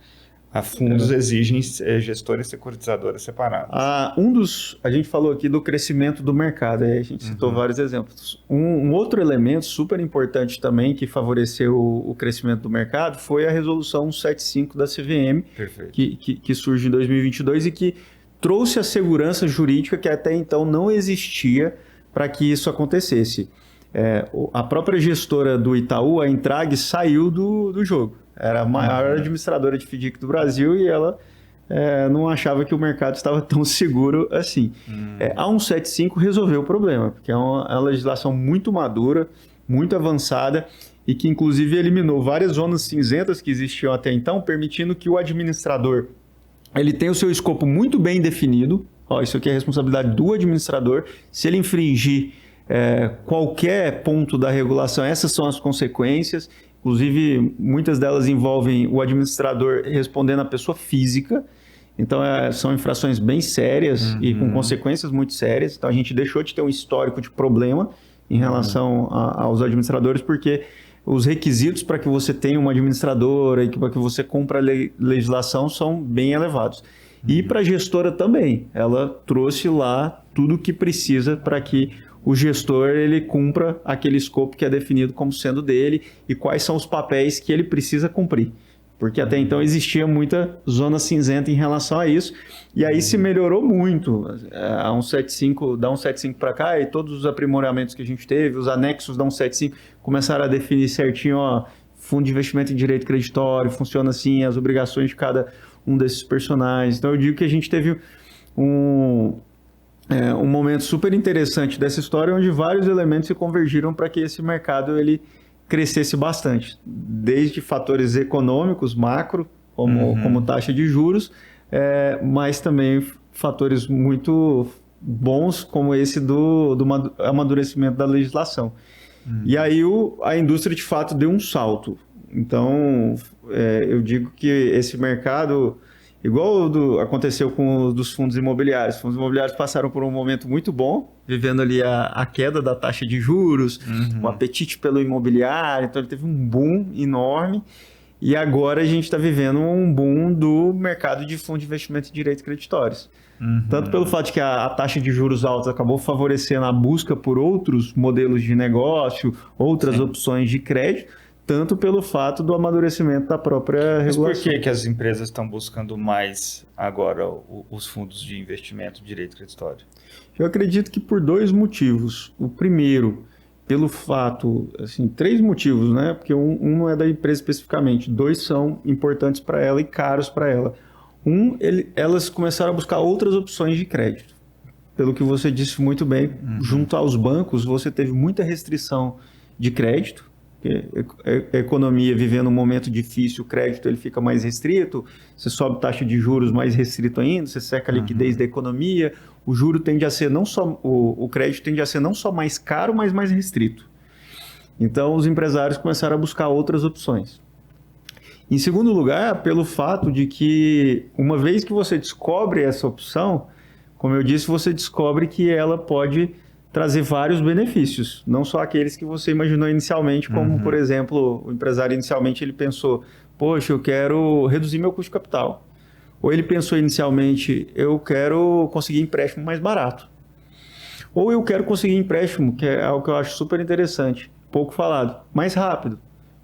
A fundos exigem gestores securitizadoras separados. A gente falou aqui do crescimento do mercado, aí a gente citou vários exemplos. Um outro elemento super importante também que favoreceu o crescimento do mercado foi a resolução 175 da CVM, que surge em 2022 e que trouxe a segurança jurídica que até então não existia para que isso acontecesse. A própria gestora do Itaú, a Intrag, saiu do jogo. Era a maior administradora de FDIC do Brasil e ela não achava que o mercado estava tão seguro assim. A 175 resolveu o problema, porque é uma legislação muito madura, muito avançada e que inclusive eliminou várias zonas cinzentas que existiam até então, permitindo que o administrador ele tenha o seu escopo muito bem definido. Isso aqui é a responsabilidade do administrador. Se ele infringir qualquer ponto da regulação, essas são as consequências. Inclusive, muitas delas envolvem o administrador respondendo à pessoa física. Então, são infrações bem sérias e com consequências muito sérias. Então, a gente deixou de ter um histórico de problema em relação aos administradores, porque os requisitos para que você tenha uma administradora e para que você cumpra a legislação são bem elevados. E para a gestora também. Ela trouxe lá tudo o que precisa para que o gestor ele cumpra aquele escopo que é definido como sendo dele e quais são os papéis que ele precisa cumprir. Porque até então existia muita zona cinzenta em relação a isso. E aí se melhorou muito. Da 175 para cá e todos os aprimoramentos que a gente teve, os anexos da 175 começaram a definir certinho, fundo de investimento em direito creditório, funciona assim, as obrigações de cada um desses personagens. Então eu digo que a gente teve um momento super interessante dessa história, onde vários elementos se convergiram para que esse mercado ele crescesse bastante. Desde fatores econômicos, macro, como taxa de juros, mas também fatores muito bons, como esse do amadurecimento da legislação. E aí a indústria, de fato, deu um salto. Então, eu digo que esse mercado, igual aconteceu com os dos fundos imobiliários. Os fundos imobiliários passaram por um momento muito bom, vivendo ali a queda da taxa de juros, o apetite pelo imobiliário. Então, ele teve um boom enorme. E agora a gente está vivendo um boom do mercado de fundo de investimento em direitos creditórios. Tanto pelo fato de que a taxa de juros alta acabou favorecendo a busca por outros modelos de negócio, outras opções de crédito, tanto pelo fato do amadurecimento da própria Mas por regulação. que as empresas estão buscando mais agora os fundos de investimento de direito creditório? Eu acredito que por dois motivos. O primeiro, pelo fato, assim, três motivos, né? Porque um não é da empresa especificamente, dois são importantes para ela e caros para ela. Elas começaram a buscar outras opções de crédito. Pelo que você disse muito bem, junto aos bancos, você teve muita restrição de crédito. A economia vivendo um momento difícil, o crédito ele fica mais restrito, você sobe taxa de juros mais restrito ainda, você seca a liquidez da economia, o juro tende a ser não só, o crédito tende a ser não só mais caro, mas mais restrito. Então os empresários começaram a buscar outras opções. Em segundo lugar, pelo fato de que uma vez que você descobre essa opção, como eu disse, você descobre que ela pode trazer vários benefícios, não só aqueles que você imaginou inicialmente, como, por exemplo, o empresário inicialmente ele pensou, poxa, eu quero reduzir meu custo de capital. Ou ele pensou inicialmente, eu quero conseguir empréstimo mais barato. Ou eu quero conseguir empréstimo, que é algo que eu acho super interessante, pouco falado, mais rápido.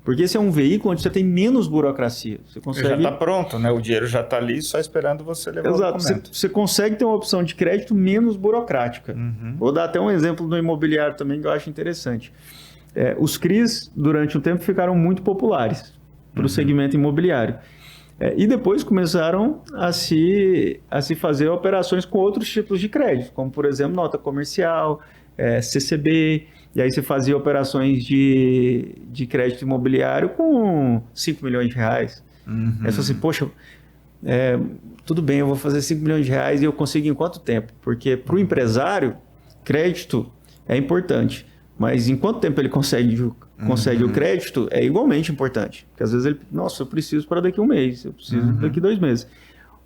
Porque esse é um veículo onde você tem menos burocracia. Você consegue... Já está pronto, né? O dinheiro já está ali, só esperando você levar o documento. Você consegue ter uma opção de crédito menos burocrática. Vou dar até um exemplo do imobiliário também que eu acho interessante. Os CRIs, durante um tempo, ficaram muito populares para o segmento imobiliário. E depois começaram a se fazer operações com outros títulos de crédito, como, por exemplo, nota comercial, CCB... E aí você fazia operações de crédito imobiliário com 5 milhões de reais. Aí você fala assim, poxa, tudo bem, eu vou fazer 5 milhões de reais e eu consigo em quanto tempo? Porque para o empresário, crédito é importante. Mas em quanto tempo ele consegue o crédito é igualmente importante. Porque às vezes ele, nossa, eu preciso para daqui a um mês, eu preciso daqui a 2 meses.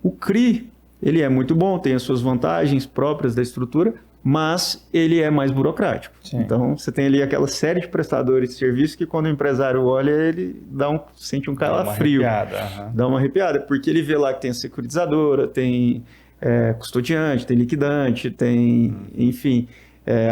O CRI, ele é muito bom, tem as suas vantagens próprias da estrutura, mas ele é mais burocrático. Sim. Então, você tem ali aquela série de prestadores de serviço que quando o empresário olha, ele sente um calafrio. Dá uma arrepiada, porque ele vê lá que tem a securitizadora, tem custodiante, tem liquidante, tem, enfim...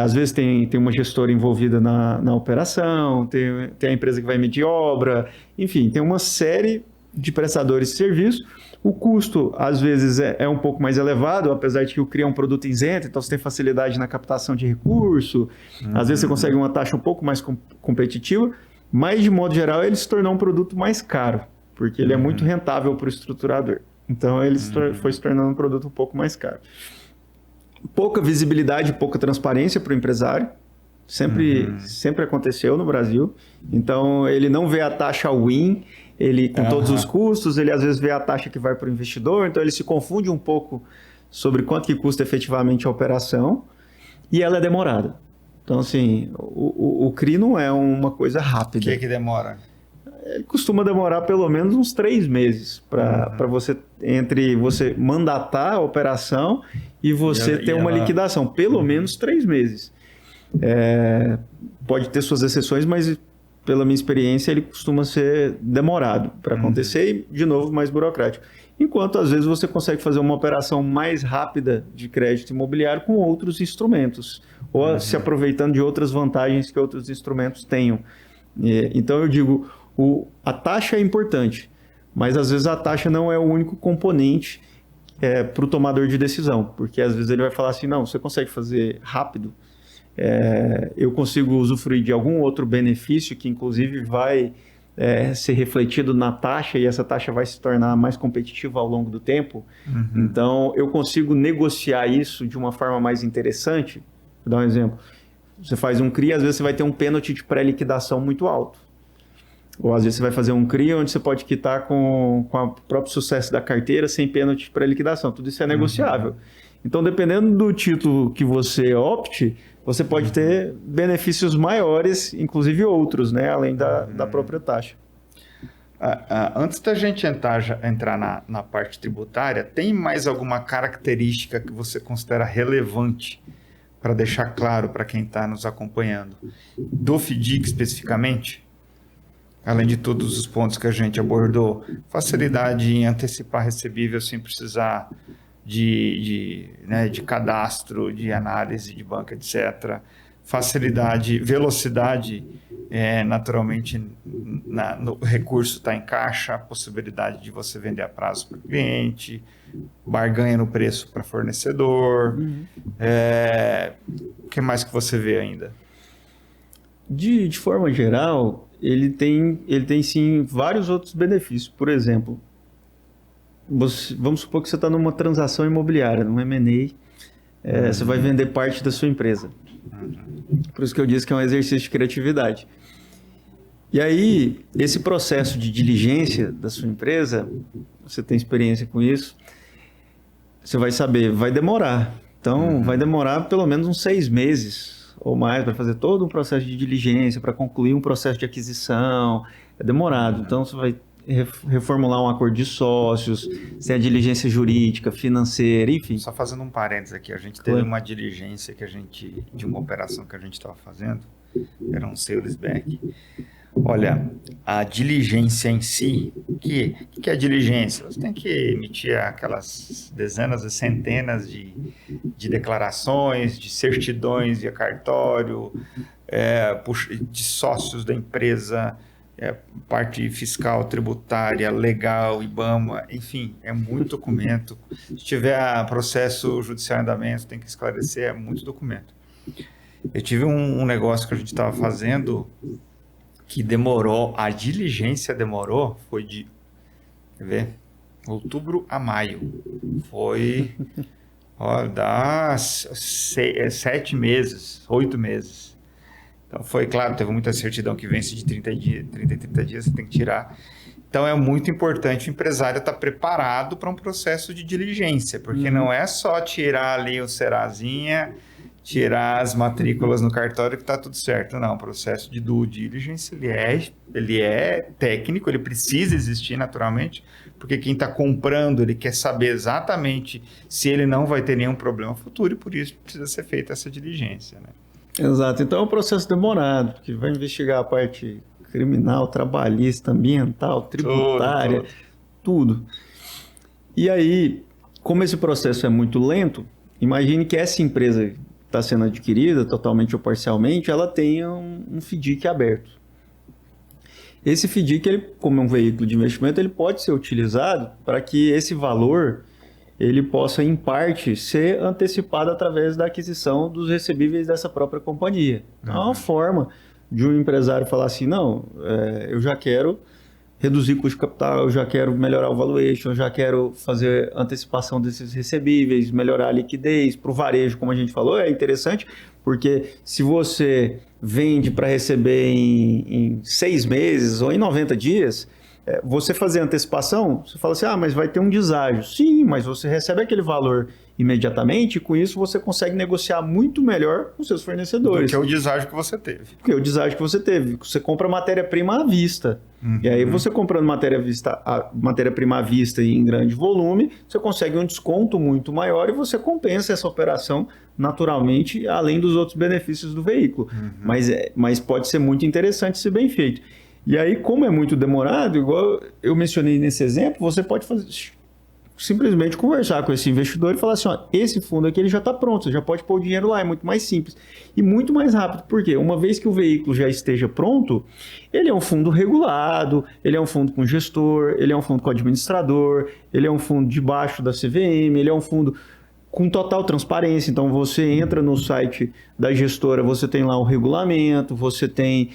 às vezes tem uma gestora envolvida na operação, tem a empresa que vai medir obra, enfim, tem uma série de prestadores de serviço. O custo, às vezes, é um pouco mais elevado, apesar de que o CRI é um produto isento, então você tem facilidade na captação de recurso, às vezes você consegue uma taxa um pouco mais competitiva, mas, de modo geral, ele se tornou um produto mais caro, porque ele é muito rentável para o estruturador. Então, ele foi se tornando um produto um pouco mais caro. Pouca visibilidade, pouca transparência para o empresário, sempre aconteceu no Brasil. Então, ele não vê a taxa win, ele com todos os custos, ele às vezes vê a taxa que vai para o investidor, então ele se confunde um pouco sobre quanto que custa efetivamente a operação e ela é demorada. Então, assim, o CRI não é uma coisa rápida. O que demora? Ele costuma demorar pelo menos uns 3 meses para você, entre você mandatar a operação e você ter uma liquidação. Pelo menos 3 meses. Pode ter suas exceções, mas pela minha experiência ele costuma ser demorado para acontecer e, de novo, mais burocrático. Enquanto, às vezes, você consegue fazer uma operação mais rápida de crédito imobiliário com outros instrumentos, ou se aproveitando de outras vantagens que outros instrumentos tenham. Então, eu digo, a taxa é importante, mas, às vezes, a taxa não é o único componente para o tomador de decisão, porque, às vezes, ele vai falar assim, não, você consegue fazer rápido, eu consigo usufruir de algum outro benefício que, inclusive, vai ser refletido na taxa e essa taxa vai se tornar mais competitiva ao longo do tempo. Então, eu consigo negociar isso de uma forma mais interessante. Vou dar um exemplo. Você faz um CRI, às vezes você vai ter um pênalti de pré-liquidação muito alto. Ou às vezes você vai fazer um CRI onde você pode quitar com o próprio sucesso da carteira sem pênalti de pré-liquidação. Tudo isso é negociável. Então, dependendo do título que você opte, você pode ter benefícios maiores, inclusive outros, né? Além da própria taxa. Antes da gente entrar na parte tributária, tem mais alguma característica que você considera relevante para deixar claro para quem está nos acompanhando? Do FDIC especificamente? Além de todos os pontos que a gente abordou, facilidade em antecipar recebível sem precisar de cadastro, de análise de banca, etc. Facilidade, velocidade naturalmente no recurso está em caixa, a possibilidade de você vender a prazo para o cliente, barganha no preço para fornecedor. O que mais que você vê ainda? De forma geral, ele tem sim vários outros benefícios. Por exemplo, vamos supor que você está numa transação imobiliária, num M&A, você vai vender parte da sua empresa. Por isso que eu disse que é um exercício de criatividade. E aí, esse processo de diligência da sua empresa, você tem experiência com isso, você vai saber, vai demorar. Então, vai demorar pelo menos uns 6 meses ou mais para fazer todo um processo de diligência, para concluir um processo de aquisição. É demorado. Então, você vai reformular um acordo de sócios, tem a diligência jurídica, financeira, enfim. Só fazendo um parênteses aqui, a gente teve uma diligência de uma operação que a gente estava fazendo, era um sales-back. Olha, a diligência em si, o que é a diligência? Você tem que emitir aquelas dezenas e centenas de declarações, de certidões via cartório, de sócios da empresa, parte fiscal, tributária, legal, IBAMA, enfim, é muito documento. Se tiver processo judicial em andamento, tem que esclarecer, é muito documento. Eu tive um negócio que a gente estava fazendo que demorou, a diligência demorou, foi de, quer ver, outubro a maio. Foi, dá 7 meses, 8 meses. Então foi, claro, teve muita certidão que vence de 30 dias, você tem que tirar. Então é muito importante o empresário estar preparado para um processo de diligência, porque não é só tirar ali o Serazinha, tirar as matrículas no cartório que está tudo certo. Não, o processo de due diligence, ele é técnico, ele precisa existir naturalmente, porque quem está comprando, ele quer saber exatamente se ele não vai ter nenhum problema futuro e por isso precisa ser feita essa diligência, né? Exato, então é um processo demorado, porque vai investigar a parte criminal, trabalhista, ambiental, tributária, tudo. E aí, como esse processo é muito lento, imagine que essa empresa está sendo adquirida, totalmente ou parcialmente, ela tenha um FDIC aberto. Esse FDIC, ele, como é um veículo de investimento, ele pode ser utilizado para que esse valor ele possa, em parte, ser antecipado através da aquisição dos recebíveis dessa própria companhia. Então, é uma forma de um empresário falar assim, não, eu já quero reduzir custo de capital, eu já quero melhorar o valuation, eu já quero fazer antecipação desses recebíveis, melhorar a liquidez. Para o varejo, como a gente falou, é interessante, porque se você vende para receber em 6 meses ou em 90 dias, você fazer antecipação, você fala assim, mas vai ter um deságio. Sim, mas você recebe aquele valor imediatamente e com isso você consegue negociar muito melhor com seus fornecedores. Do que o deságio que você teve. Porque o deságio que você teve. Você compra matéria-prima à vista. E aí você comprando matéria-prima à vista e em grande volume, você consegue um desconto muito maior e você compensa essa operação naturalmente, além dos outros benefícios do veículo. Mas pode ser muito interessante se bem feito. E aí, como é muito demorado, igual eu mencionei nesse exemplo, você pode simplesmente conversar com esse investidor e falar assim, esse fundo aqui ele já está pronto, você já pode pôr o dinheiro lá, é muito mais simples e muito mais rápido. Por quê? Uma vez que o veículo já esteja pronto, ele é um fundo regulado, ele é um fundo com gestor, ele é um fundo com administrador, ele é um fundo debaixo da CVM, ele é um fundo com total transparência. Então, você entra no site da gestora, você tem lá o regulamento, você tem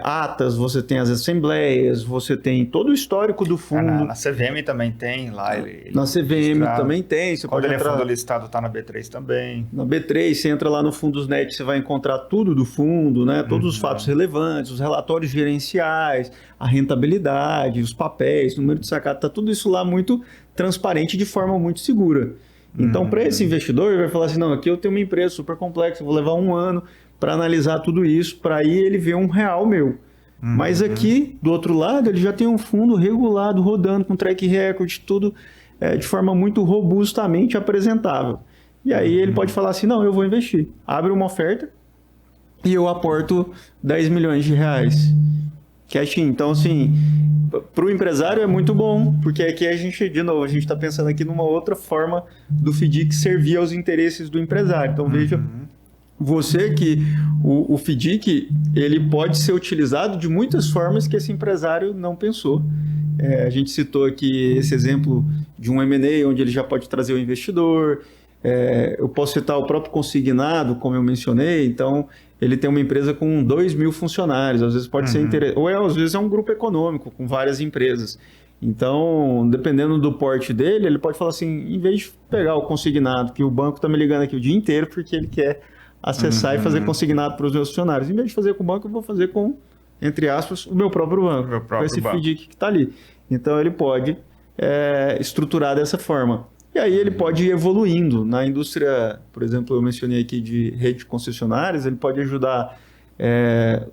atas, você tem as assembleias, você tem todo o histórico do fundo. Na CVM também tem lá. Na CVM também tem. Você Quando ele é fundo listado, está na B3 também. Na B3, você entra lá no Fundosnet, você vai encontrar tudo do fundo, né? Todos os fatos relevantes, os relatórios gerenciais, a rentabilidade, os papéis, o número de sacado, está tudo isso lá muito transparente de forma muito segura. Então, para esse investidor, ele vai falar assim, não, aqui eu tenho uma empresa super complexa, vou levar 1 ano para analisar tudo isso, para aí ele ver um real meu. Mas aqui, do outro lado, ele já tem um fundo regulado, rodando com track record, tudo de forma muito robustamente apresentável. E aí ele pode falar assim, não, eu vou investir. Abre uma oferta e eu aporto 10 milhões de reais. Cash-in. Então, assim, para o empresário é muito bom, porque aqui a gente está pensando aqui numa outra forma do FDIC servir aos interesses do empresário. Então, veja o FDIC, ele pode ser utilizado de muitas formas que esse empresário não pensou. A gente citou aqui esse exemplo de um M&A, onde ele já pode trazer o investidor. Eu posso citar o próprio consignado, como eu mencionei. Então, ele tem uma empresa com 2.000 funcionários. Às vezes pode ser interessante. Ou às vezes é um grupo econômico com várias empresas. Então, dependendo do porte dele, ele pode falar assim, em vez de pegar o consignado, que o banco está me ligando aqui o dia inteiro porque ele quer acessar e fazer consignado para os meus funcionários. Em vez de fazer com o banco, eu vou fazer com, entre aspas, o meu próprio banco, com esse FDIC que está ali. Então, ele pode estruturar dessa forma. E aí ele pode ir evoluindo. Na indústria, por exemplo, eu mencionei aqui de rede de concessionárias, ele pode ajudar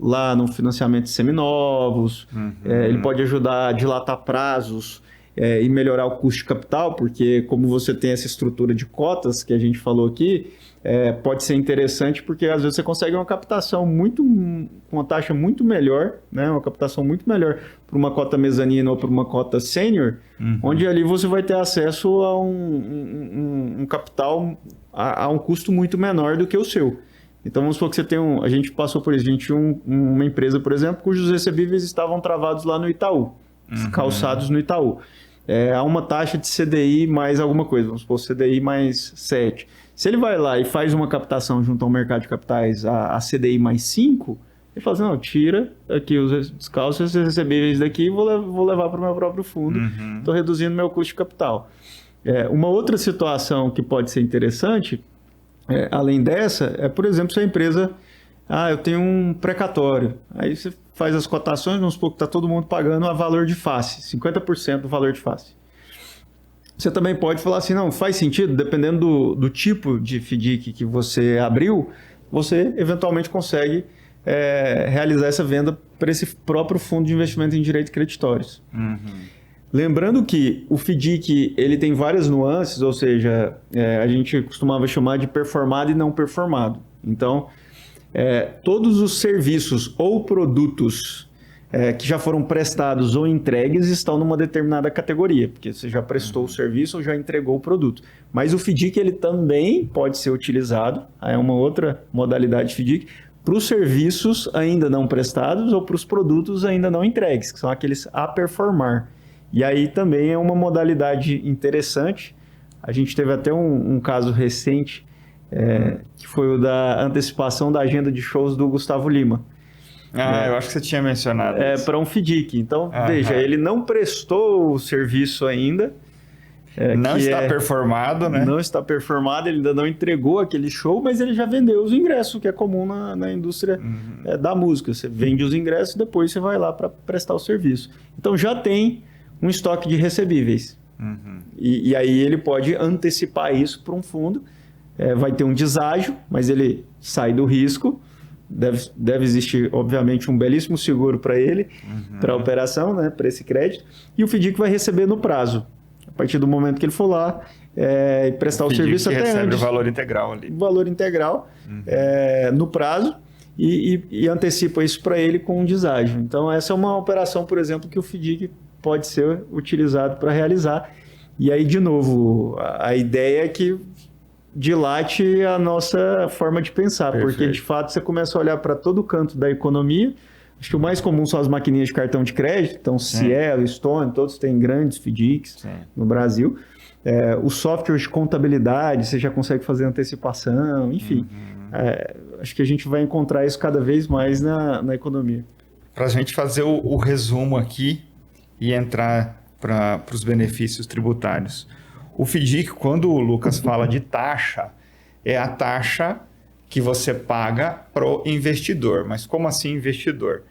lá no financiamento de seminovos, ele pode ajudar a dilatar prazos e melhorar o custo de capital, porque como você tem essa estrutura de cotas que a gente falou aqui, pode ser interessante porque às vezes você consegue uma captação com uma taxa muito melhor, né? Uma captação muito melhor para uma cota mezanina ou para uma cota sênior, onde ali você vai ter acesso a um capital a um custo muito menor do que o seu. Então vamos supor que você tem a gente passou por isso, a gente tinha uma empresa, por exemplo, cujos recebíveis estavam travados lá no Itaú, calçados no Itaú. Há uma taxa de CDI mais alguma coisa, vamos supor CDI mais 7. Se ele vai lá e faz uma captação junto ao mercado de capitais a CDI mais 5, ele fala assim, não, tira aqui os descalços, esses recebíveis daqui e vou levar para o meu próprio fundo, estou reduzindo meu custo de capital. Uma outra situação que pode ser interessante, além dessa, por exemplo, se a empresa, eu tenho um precatório, aí você faz as cotações, vamos supor que está todo mundo pagando a valor de face, 50% do valor de face. Você também pode falar assim, não, faz sentido, dependendo do tipo de FDIC que você abriu, você eventualmente consegue realizar essa venda para esse próprio fundo de investimento em direitos creditórios. Lembrando que o FDIC ele tem várias nuances, ou seja, a gente costumava chamar de performado e não performado. Então, todos os serviços ou produtos que já foram prestados ou entregues estão numa determinada categoria, porque você já prestou o serviço ou já entregou o produto. Mas o FDIC ele também pode ser utilizado, é uma outra modalidade de FDIC, para os serviços ainda não prestados ou para os produtos ainda não entregues, que são aqueles a performar. E aí também é uma modalidade interessante. A gente teve até um caso recente, que foi o da antecipação da agenda de shows do Gustavo Lima. Eu acho que você tinha mencionado isso. Para um FDIC. Então, veja, ele não prestou o serviço ainda. Não está performado, né? Não está performado, ele ainda não entregou aquele show, mas ele já vendeu os ingressos, que é comum na indústria da música. Você vende os ingressos e depois você vai lá para prestar o serviço. Então, já tem um estoque de recebíveis. E aí ele pode antecipar isso para um fundo. Vai ter um deságio, mas ele sai do risco. Deve existir, obviamente, um belíssimo seguro para ele, para a operação, né, para esse crédito. E o FDIC vai receber no prazo. A partir do momento que ele for lá e prestar o serviço até recebe antes. O valor integral ali. O valor integral no prazo e antecipa isso para ele com um deságio. Então, essa é uma operação, por exemplo, que o FDIC pode ser utilizado para realizar. E aí, de novo, a ideia é que dilate a nossa forma de pensar, porque de fato você começa a olhar para todo canto da economia. Acho que o mais comum são as maquininhas de cartão de crédito, então Cielo, Stone, todos têm grandes FDICs no Brasil. O software de contabilidade, você já consegue fazer antecipação, enfim. Acho que a gente vai encontrar isso cada vez mais na economia. Para a gente fazer o resumo aqui e entrar para os benefícios tributários. O FDIC, quando o Lucas fala de taxa, é a taxa que você paga para o investidor. Mas como assim investidor?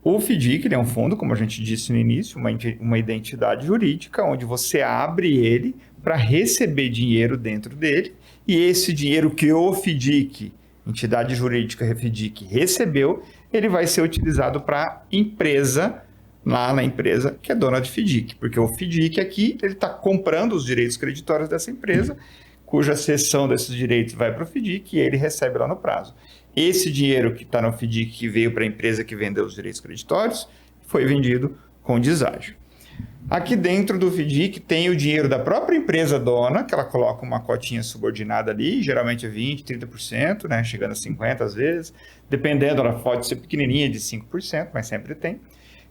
O FDIC ele é um fundo, como a gente disse no início, uma identidade jurídica, onde você abre ele para receber dinheiro dentro dele, e esse dinheiro que o FDIC, entidade jurídica FDIC, recebeu, ele vai ser utilizado para a empresa, lá na empresa que é dona de FDIC, porque o FDIC aqui ele está comprando os direitos creditórios dessa empresa, cuja cessão desses direitos vai para o FDIC e ele recebe lá no prazo. Esse dinheiro que está no FDIC, que veio para a empresa que vendeu os direitos creditórios, foi vendido com deságio. Aqui dentro do FDIC tem o dinheiro da própria empresa dona, que ela coloca uma cotinha subordinada ali, geralmente é 20%, 30%, né? Chegando a 50% às vezes. Dependendo, ela pode ser pequenininha, de 5%, mas sempre tem.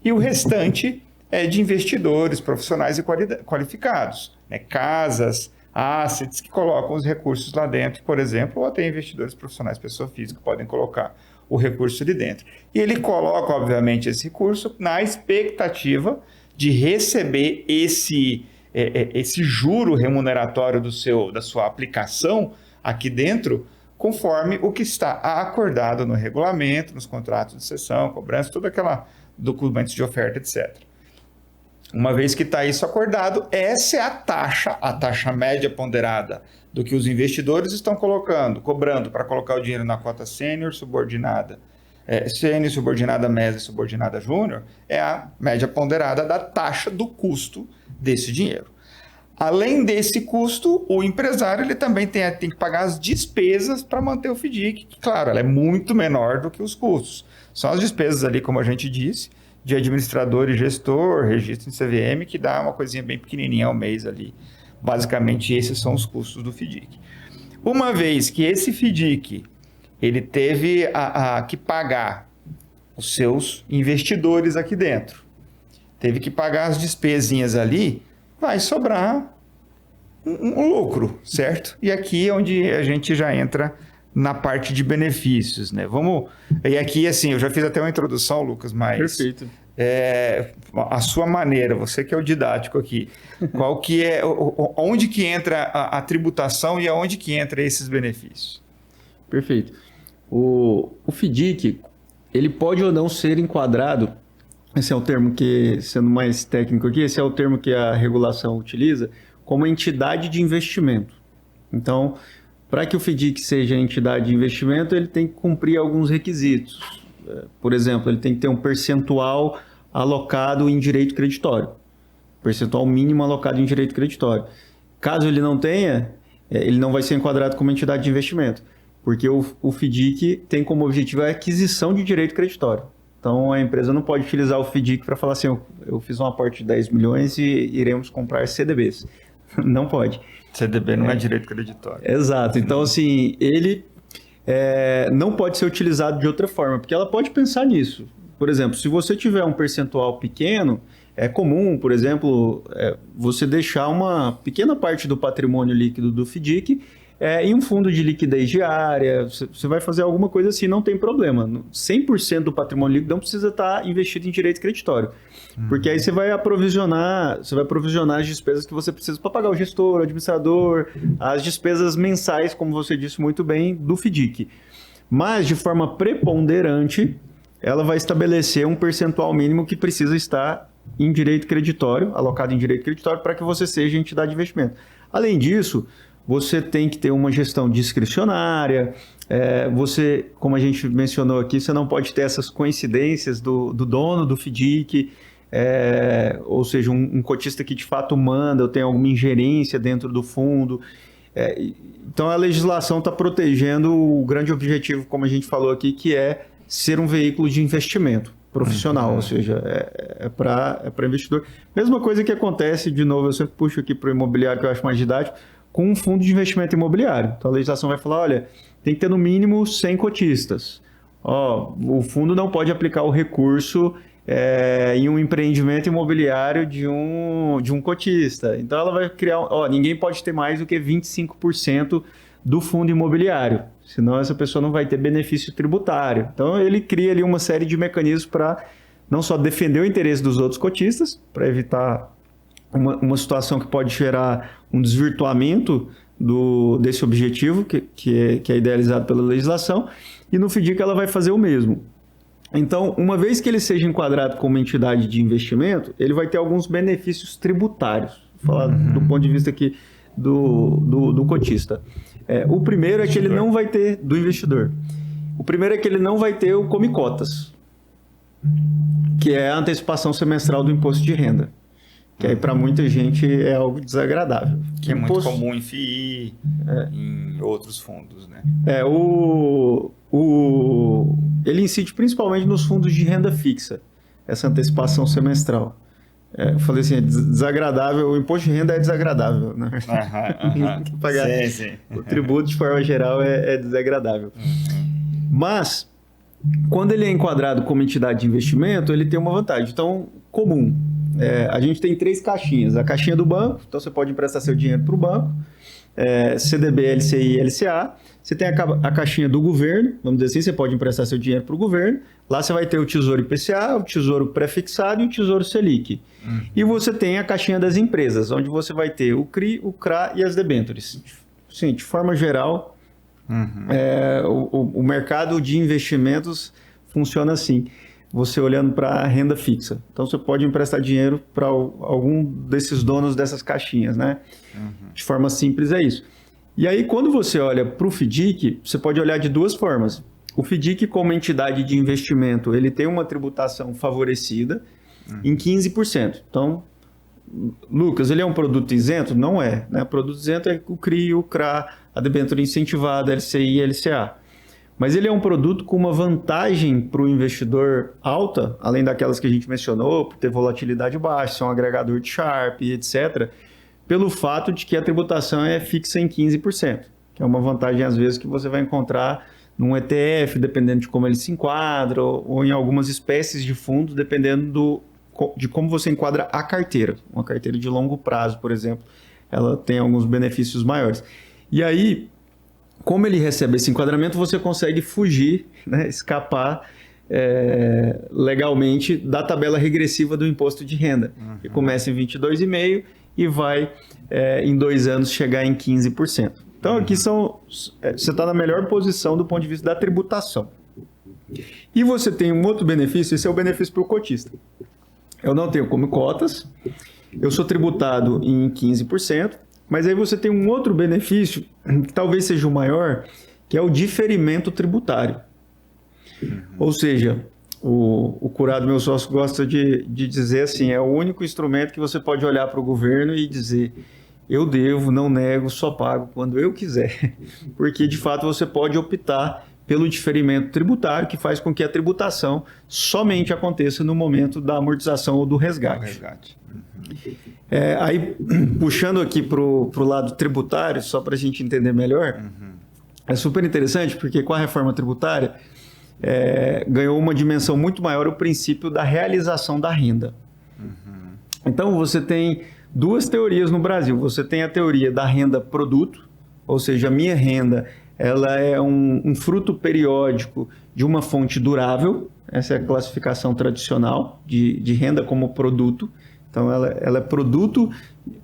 E o restante é de investidores profissionais e qualificados, né? Casas, assets que colocam os recursos lá dentro, por exemplo, ou até investidores profissionais, pessoa física, podem colocar o recurso ali dentro. E ele coloca, obviamente, esse recurso na expectativa de receber esse juro remuneratório da sua aplicação aqui dentro, conforme o que está acordado no regulamento, nos contratos de cessão, cobrança, toda aquela documentos de oferta, etc. Uma vez que está isso acordado, essa é a taxa média ponderada do que os investidores estão cobrando para colocar o dinheiro na cota sênior, subordinada, sênior, subordinada média e subordinada júnior, é a média ponderada da taxa do custo desse dinheiro. Além desse custo, o empresário ele também tem que pagar as despesas para manter o FDIC, que, claro, ela é muito menor do que os custos. São as despesas ali, como a gente disse, de administrador e gestor, registro em CVM, que dá uma coisinha bem pequenininha ao mês ali. Basicamente, esses são os custos do FDIC. Uma vez que esse FDIC ele teve que pagar os seus investidores aqui dentro, teve que pagar as despesinhas ali, vai sobrar um lucro, certo? E aqui é onde a gente já entra na parte de benefícios, né? E aqui, assim, eu já fiz até uma introdução, Lucas, mas... Perfeito. A sua maneira, você que é o didático aqui, qual que é, onde que entra a tributação e aonde que entra esses benefícios? Perfeito. O FDIC, ele pode ou não ser enquadrado, esse é o termo que, sendo mais técnico aqui, esse é o termo que a regulação utiliza, como entidade de investimento. Então, para que o FDIC seja entidade de investimento, ele tem que cumprir alguns requisitos. Por exemplo, ele tem que ter um percentual alocado em direito creditório. Percentual mínimo alocado em direito creditório. Caso ele não tenha, ele não vai ser enquadrado como entidade de investimento, porque o FDIC tem como objetivo a aquisição de direito creditório. Então, a empresa não pode utilizar o FDIC para falar assim, eu fiz um aporte de 10 milhões e iremos comprar CDBs. Não pode. CDB não é direito creditório. Exato. Então, assim, ele não pode ser utilizado de outra forma, porque ela pode pensar nisso. Por exemplo, se você tiver um percentual pequeno, é comum, por exemplo, você deixar uma pequena parte do patrimônio líquido do FDIC em um fundo de liquidez diária, você vai fazer alguma coisa assim, não tem problema. 100% do patrimônio líquido não precisa estar investido em direito creditório, porque aí você vai aprovisionar as despesas que você precisa para pagar o gestor, o administrador, as despesas mensais, como você disse muito bem, do FDIC. Mas, de forma preponderante, ela vai estabelecer um percentual mínimo que precisa estar em direito creditório, alocado em direito creditório, para que você seja entidade de investimento. Além disso, você tem que ter uma gestão discricionária, você, como a gente mencionou aqui, você não pode ter essas coincidências do dono do FDIC, ou seja, um cotista que de fato manda ou tem alguma ingerência dentro do fundo. Então a legislação está protegendo o grande objetivo, como a gente falou aqui, que é ser um veículo de investimento profissional, ou seja, é para investidor. Mesma coisa que acontece, de novo, eu sempre puxo aqui para o imobiliário, que eu acho mais didático, com um fundo de investimento imobiliário. Então a legislação vai falar, olha, tem que ter no mínimo 100 cotistas. O fundo não pode aplicar o recurso em um empreendimento imobiliário de um cotista. Então ela vai criar, ninguém pode ter mais do que 25% do fundo imobiliário, senão essa pessoa não vai ter benefício tributário. Então ele cria ali uma série de mecanismos para não só defender o interesse dos outros cotistas, para evitar uma situação que pode gerar um desvirtuamento desse objetivo, que é idealizado pela legislação, e no FDIC ela vai fazer o mesmo. Então, uma vez que ele seja enquadrado como entidade de investimento, ele vai ter alguns benefícios tributários. Vou falar do ponto de vista aqui do cotista. O primeiro é que ele não vai ter, do investidor. O primeiro é que ele não vai ter o Come Cotas, que é a antecipação semestral do imposto de renda. Que aí para muita gente é algo desagradável. Que é muito comum em FII, em outros fundos, né? Ele incide principalmente nos fundos de renda fixa, essa antecipação semestral. Eu falei assim, é desagradável, o imposto de renda é desagradável, né? Pagar sim. o tributo, de forma geral, é desagradável. Mas, quando ele é enquadrado como entidade de investimento, ele tem uma vantagem. Então, comum. A gente tem 3 caixinhas. A caixinha do banco, então você pode emprestar seu dinheiro para o banco. CDB, LCI e LCA. Você tem a caixinha do governo, vamos dizer assim, você pode emprestar seu dinheiro para o governo. Lá você vai ter o Tesouro IPCA, o Tesouro Prefixado e o Tesouro Selic. E você tem a caixinha das empresas, onde você vai ter o CRI, o CRA e as debêntures. Sim, de forma geral, o mercado de investimentos funciona assim. Você olhando para a renda fixa. Então, você pode emprestar dinheiro para algum desses donos dessas caixinhas, né? De forma simples, é isso. E aí, quando você olha para o FDIC, você pode olhar de 2 formas. O FDIC, como entidade de investimento, ele tem uma tributação favorecida em 15%. Então, Lucas, ele é um produto isento? Não é. Né? Produto isento é o CRI, o CRA, a debênture incentivada, LCI e LCA. Mas ele é um produto com uma vantagem para o investidor alta, além daquelas que a gente mencionou, por ter volatilidade baixa, ser um agregador de Sharpe, etc., pelo fato de que a tributação é fixa em 15%, que é uma vantagem, às vezes, que você vai encontrar num ETF, dependendo de como ele se enquadra, ou em algumas espécies de fundos, dependendo de como você enquadra a carteira. Uma carteira de longo prazo, por exemplo, ela tem alguns benefícios maiores. E aí, como ele recebe esse enquadramento, você consegue fugir, né, escapar legalmente da tabela regressiva do imposto de renda, que começa em 22,5% e vai, em 2 anos, chegar em 15%. Então, aqui você está na melhor posição do ponto de vista da tributação. E você tem um outro benefício, esse é o benefício para o cotista. Eu não tenho como cotas, eu sou tributado em 15%, mas aí você tem um outro benefício, que talvez seja o maior, que é o diferimento tributário. Ou seja, o Curado, meu sócio, gosta de dizer assim, é o único instrumento que você pode olhar para o governo e dizer, eu devo, não nego, só pago quando eu quiser. Porque, de fato, você pode optar pelo diferimento tributário, que faz com que a tributação somente aconteça no momento da amortização ou do resgate. Aí, puxando aqui para o lado tributário, só para a gente entender melhor, é super interessante, porque com a reforma tributária, ganhou uma dimensão muito maior o princípio da realização da renda. Então, você tem 2 teorias no Brasil. Você tem a teoria da renda produto, ou seja, a minha renda ela é um fruto periódico de uma fonte durável. Essa é a classificação tradicional de renda como produto. Então, ela é produto,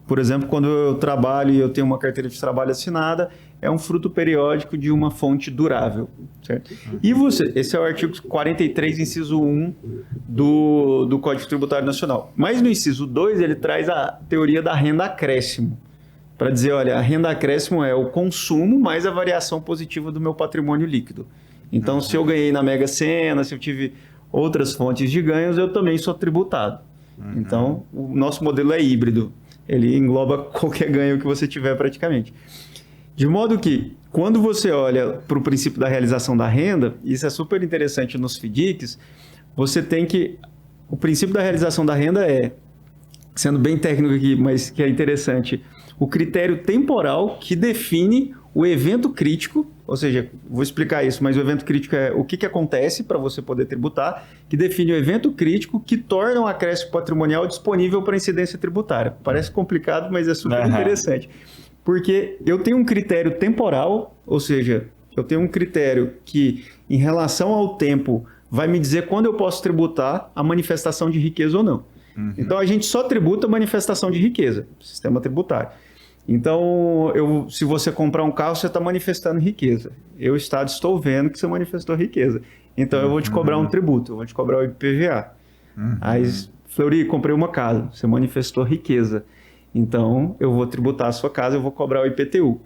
por exemplo, quando eu trabalho e eu tenho uma carteira de trabalho assinada, é um fruto periódico de uma fonte durável, certo? E esse é o artigo 43, inciso 1 do Código Tributário Nacional. Mas no inciso 2, ele traz a teoria da renda acréscimo, para dizer, olha, a renda acréscimo é o consumo mais a variação positiva do meu patrimônio líquido. Então, se eu ganhei na Mega Sena, se eu tive outras fontes de ganhos, eu também sou tributado. Então, o nosso modelo é híbrido. Ele engloba qualquer ganho que você tiver praticamente. De modo que, quando você olha para o princípio da realização da renda, isso é super interessante nos FDICs, você tem que... O princípio da realização da renda sendo bem técnico aqui, mas que é interessante, o critério temporal que define o evento crítico, ou seja, vou explicar isso, mas o evento crítico é o que acontece para você poder tributar, que define o evento crítico que torna o acréscimo patrimonial disponível para incidência tributária. Parece complicado, mas é super interessante. Porque eu tenho um critério temporal, ou seja, eu tenho um critério que, em relação ao tempo, vai me dizer quando eu posso tributar a manifestação de riqueza ou não. Então, a gente só tributa a manifestação de riqueza, sistema tributário. Então, se você comprar um carro, você está manifestando riqueza. Eu, Estado, estou vendo que você manifestou riqueza. Então, eu vou te cobrar um tributo, eu vou te cobrar o IPVA. Aí, Fleury, comprei uma casa, você manifestou riqueza. Então, eu vou tributar a sua casa, eu vou cobrar o IPTU.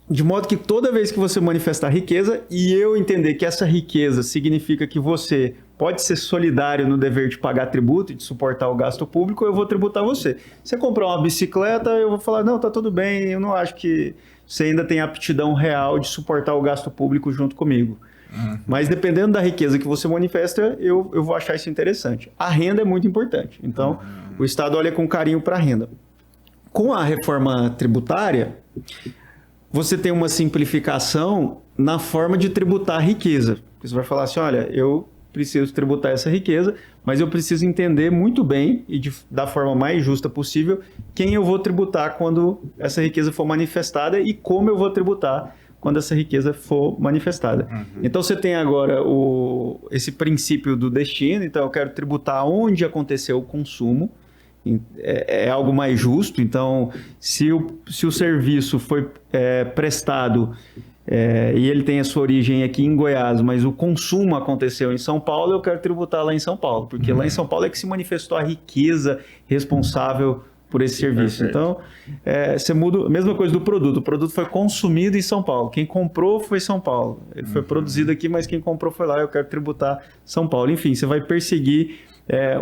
De modo que toda vez que você manifestar riqueza, e eu entender que essa riqueza significa que você pode ser solidário no dever de pagar tributo e de suportar o gasto público, eu vou tributar você. Você comprar uma bicicleta, eu vou falar, não, tá tudo bem, eu não acho que você ainda tem aptidão real de suportar o gasto público junto comigo. Mas dependendo da riqueza que você manifesta, eu vou achar isso interessante. A renda é muito importante. Então, o Estado olha com carinho para a renda. Com a reforma tributária, você tem uma simplificação na forma de tributar a riqueza. Você vai falar assim, olha, eu preciso tributar essa riqueza, mas eu preciso entender muito bem e da forma mais justa possível quem eu vou tributar quando essa riqueza for manifestada e como eu vou tributar quando essa riqueza for manifestada. Então você tem agora esse princípio do destino, então eu quero tributar onde aconteceu o consumo, é algo mais justo. Então, se o serviço foi prestado e ele tem a sua origem aqui em Goiás, mas o consumo aconteceu em São Paulo, eu quero tributar lá em São Paulo, porque lá em São Paulo é que se manifestou a riqueza responsável por esse serviço. Perfeito. Então, você muda a mesma coisa do produto. O produto foi consumido em São Paulo. Quem comprou foi São Paulo. Ele foi produzido aqui, mas quem comprou foi lá. Eu quero tributar São Paulo. Enfim, você vai perseguir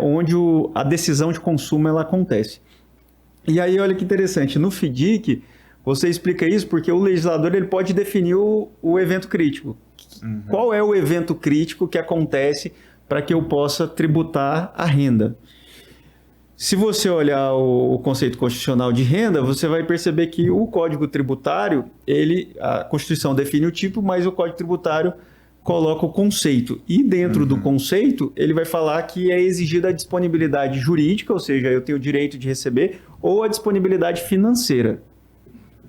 onde a decisão de consumo ela acontece. E aí, olha que interessante. No FDIC, você explica isso porque o legislador ele pode definir o evento crítico. Qual é o evento crítico que acontece para que eu possa tributar a renda? Se você olhar o conceito constitucional de renda, você vai perceber que o Código Tributário, a Constituição define o tipo, mas o Código Tributário coloca o conceito. E dentro do conceito, ele vai falar que é exigida a disponibilidade jurídica, ou seja, eu tenho o direito de receber, ou a disponibilidade financeira.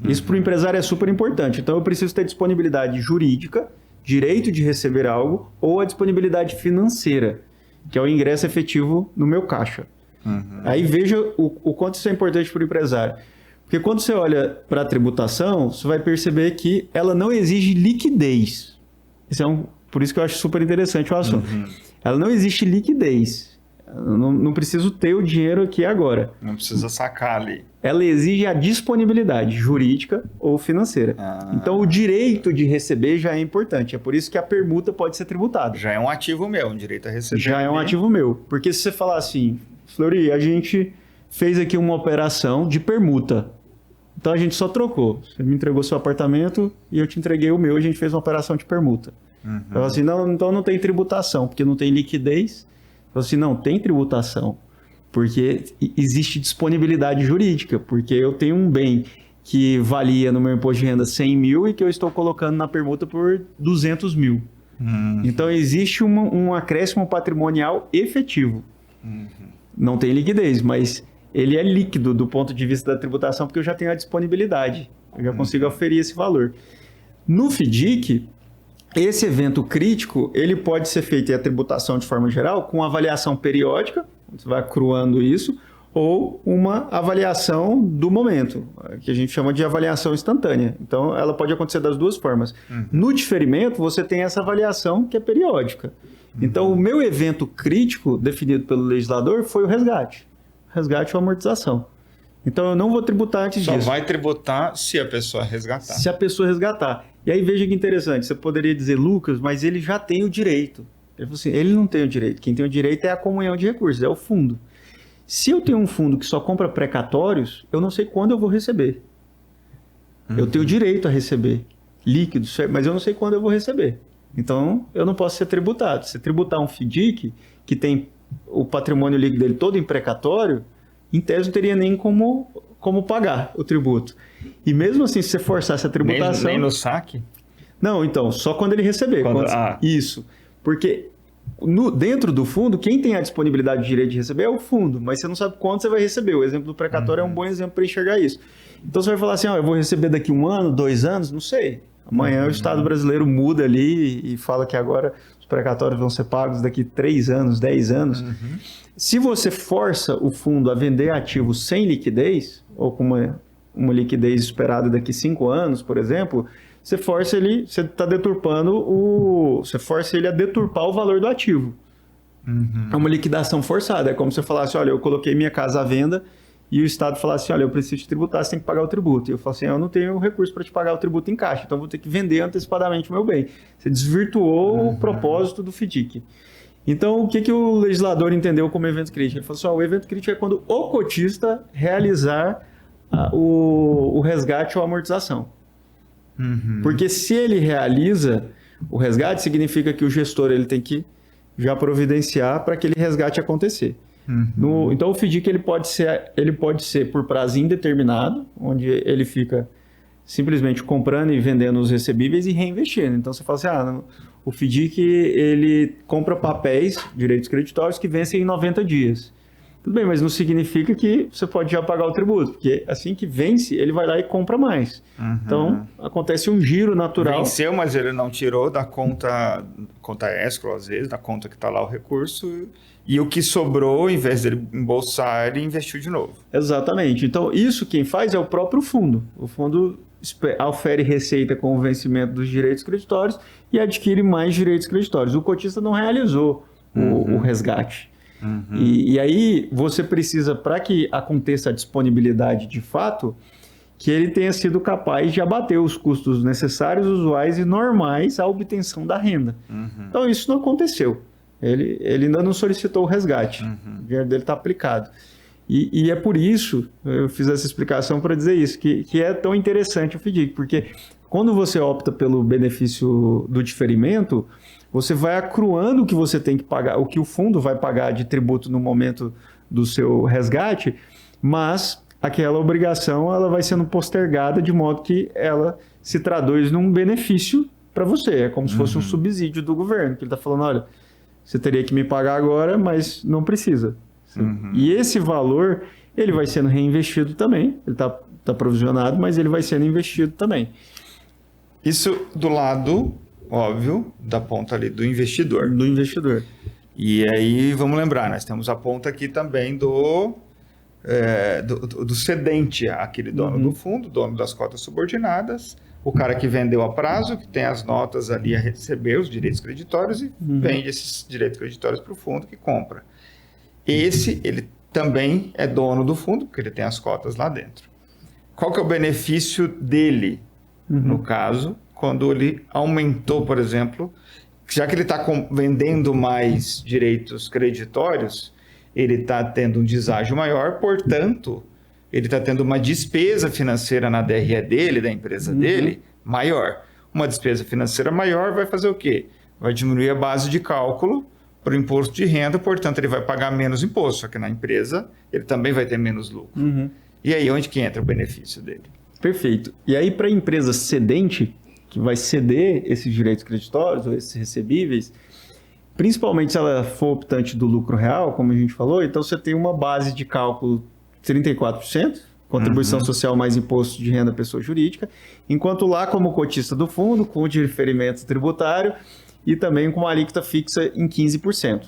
Isso para o empresário é super importante. Então, eu preciso ter disponibilidade jurídica, direito de receber algo, ou a disponibilidade financeira, que é o ingresso efetivo no meu caixa. Aí veja o quanto isso é importante para o empresário. Porque quando você olha para a tributação, você vai perceber que ela não exige liquidez. Por isso que eu acho super interessante o assunto. Ela não existe liquidez. Não preciso ter o dinheiro aqui agora. Não precisa sacar ali. Ela exige a disponibilidade jurídica ou financeira. Então, o direito de receber já é importante. É por isso que a permuta pode ser tributada. Já é um ativo meu, um direito a receber. Já é um ativo meu. Porque se você falar assim, Flori, a gente fez aqui uma operação de permuta. Então, a gente só trocou. Você me entregou seu apartamento e eu te entreguei o meu. A gente fez uma operação de permuta. Então, assim, então não tem tributação, porque não tem liquidez. Então, assim, não tem tributação. Porque existe disponibilidade jurídica, porque eu tenho um bem que valia no meu imposto de renda 100 mil e que eu estou colocando na permuta por 200 mil. Então, existe um acréscimo patrimonial efetivo. Não tem liquidez, mas ele é líquido do ponto de vista da tributação, porque eu já tenho a disponibilidade, eu já consigo aferir esse valor. No FDIC, esse evento crítico, ele pode ser feito em a tributação de forma geral com avaliação periódica, você vai acruando isso, ou uma avaliação do momento, que a gente chama de avaliação instantânea. Então, ela pode acontecer das duas formas. No diferimento, você tem essa avaliação que é periódica. Então, o meu evento crítico, definido pelo legislador, foi o resgate. Resgate ou amortização. Então, eu não vou tributar antes disso. Só vai tributar se a pessoa resgatar. Se a pessoa resgatar. E aí, veja que interessante. Você poderia dizer, Lucas, mas ele já tem o direito. Ele falou assim, ele não tem o direito. Quem tem o direito é a comunhão de recursos, é o fundo. Se eu tenho um fundo que só compra precatórios, eu não sei quando eu vou receber. Eu tenho direito a receber líquidos, mas eu não sei quando eu vou receber. Então, eu não posso ser tributado. Se tributar um FDIC, que tem o patrimônio líquido dele todo em precatório, em tese não teria nem como pagar o tributo. E mesmo assim, se você forçasse a tributação... Nem no saque? Não, então, só quando ele receber. Isso. Porque dentro do fundo, quem tem a disponibilidade de direito de receber é o fundo, mas você não sabe quando você vai receber. O exemplo do precatório é um bom exemplo para enxergar isso. Então, você vai falar assim, eu vou receber daqui 1 ano, 2 anos, não sei. Amanhã o Estado brasileiro muda ali e fala que agora os precatórios vão ser pagos daqui 3 anos, 10 anos. Se você força o fundo a vender ativos sem liquidez, ou com uma liquidez esperada daqui 5 anos, por exemplo, você força ele, você está deturpando você força ele a deturpar o valor do ativo. É uma liquidação forçada. É como se eu falasse, olha, eu coloquei minha casa à venda e o Estado falasse, olha, eu preciso te tributar, você tem que pagar o tributo. E eu falo assim, eu não tenho recurso para te pagar o tributo em caixa, então eu vou ter que vender antecipadamente o meu bem. Você desvirtuou o propósito do FDIC. Então, o que o legislador entendeu como evento crítico? Ele falou assim, o evento crítico é quando o cotista realizar o resgate ou amortização. Porque se ele realiza, o resgate, significa que o gestor ele tem que já providenciar para aquele resgate acontecer. Então o FDIC ele pode ser por prazo indeterminado, onde ele fica simplesmente comprando e vendendo os recebíveis e reinvestindo. Então você fala assim, o FDIC ele compra papéis, direitos creditórios, que vencem em 90 dias. Tudo bem, mas não significa que você pode já pagar o tributo, porque assim que vence, ele vai lá e compra mais. Então, acontece um giro natural. Venceu, mas ele não tirou da conta escrow, às vezes, da conta que está lá o recurso, e o que sobrou, em vez dele embolsar, ele investiu de novo. Exatamente. Então, isso quem faz é o próprio fundo. O fundo aufere receita com o vencimento dos direitos creditórios e adquire mais direitos creditórios. O cotista não realizou o resgate. E aí você precisa, para que aconteça a disponibilidade de fato, que ele tenha sido capaz de abater os custos necessários, usuais e normais à obtenção da renda. Então isso não aconteceu. Ele ainda não solicitou o resgate. O dinheiro dele está aplicado. E é por isso, eu fiz essa explicação para dizer isso, que é tão interessante o FDIC, porque quando você opta pelo benefício do diferimento, você vai acruando o que você tem que pagar, o que o fundo vai pagar de tributo no momento do seu resgate, mas aquela obrigação ela vai sendo postergada de modo que ela se traduz num benefício para você. É como se fosse um subsídio do governo, que ele está falando, olha, você teria que me pagar agora, mas não precisa. E esse valor, ele vai sendo reinvestido também, ele está provisionado, mas ele vai sendo investido também. Isso do lado, óbvio, da ponta ali do investidor. Do investidor. E aí, vamos lembrar, nós temos a ponta aqui também do cedente, aquele dono do fundo, dono das cotas subordinadas, o cara que vendeu a prazo, que tem as notas ali a receber os direitos creditórios e vende esses direitos creditórios para o fundo que compra. Esse, ele também é dono do fundo, porque ele tem as cotas lá dentro. Qual que é o benefício dele, no caso, quando ele aumentou, por exemplo, já que ele está vendendo mais direitos creditórios, ele está tendo um deságio maior, portanto, ele está tendo uma despesa financeira na DRE dele, da empresa dele, maior. Uma despesa financeira maior vai fazer o quê? Vai diminuir a base de cálculo para o imposto de renda, portanto, ele vai pagar menos imposto, só que na empresa ele também vai ter menos lucro. E aí, onde que entra o benefício dele? Perfeito. E aí, para a empresa cedente, que vai ceder esses direitos creditórios ou esses recebíveis, principalmente se ela for optante do lucro real, como a gente falou, então você tem uma base de cálculo 34%, contribuição social mais imposto de renda pessoa jurídica, enquanto lá como cotista do fundo, com o diferimento tributário e também com uma alíquota fixa em 15%.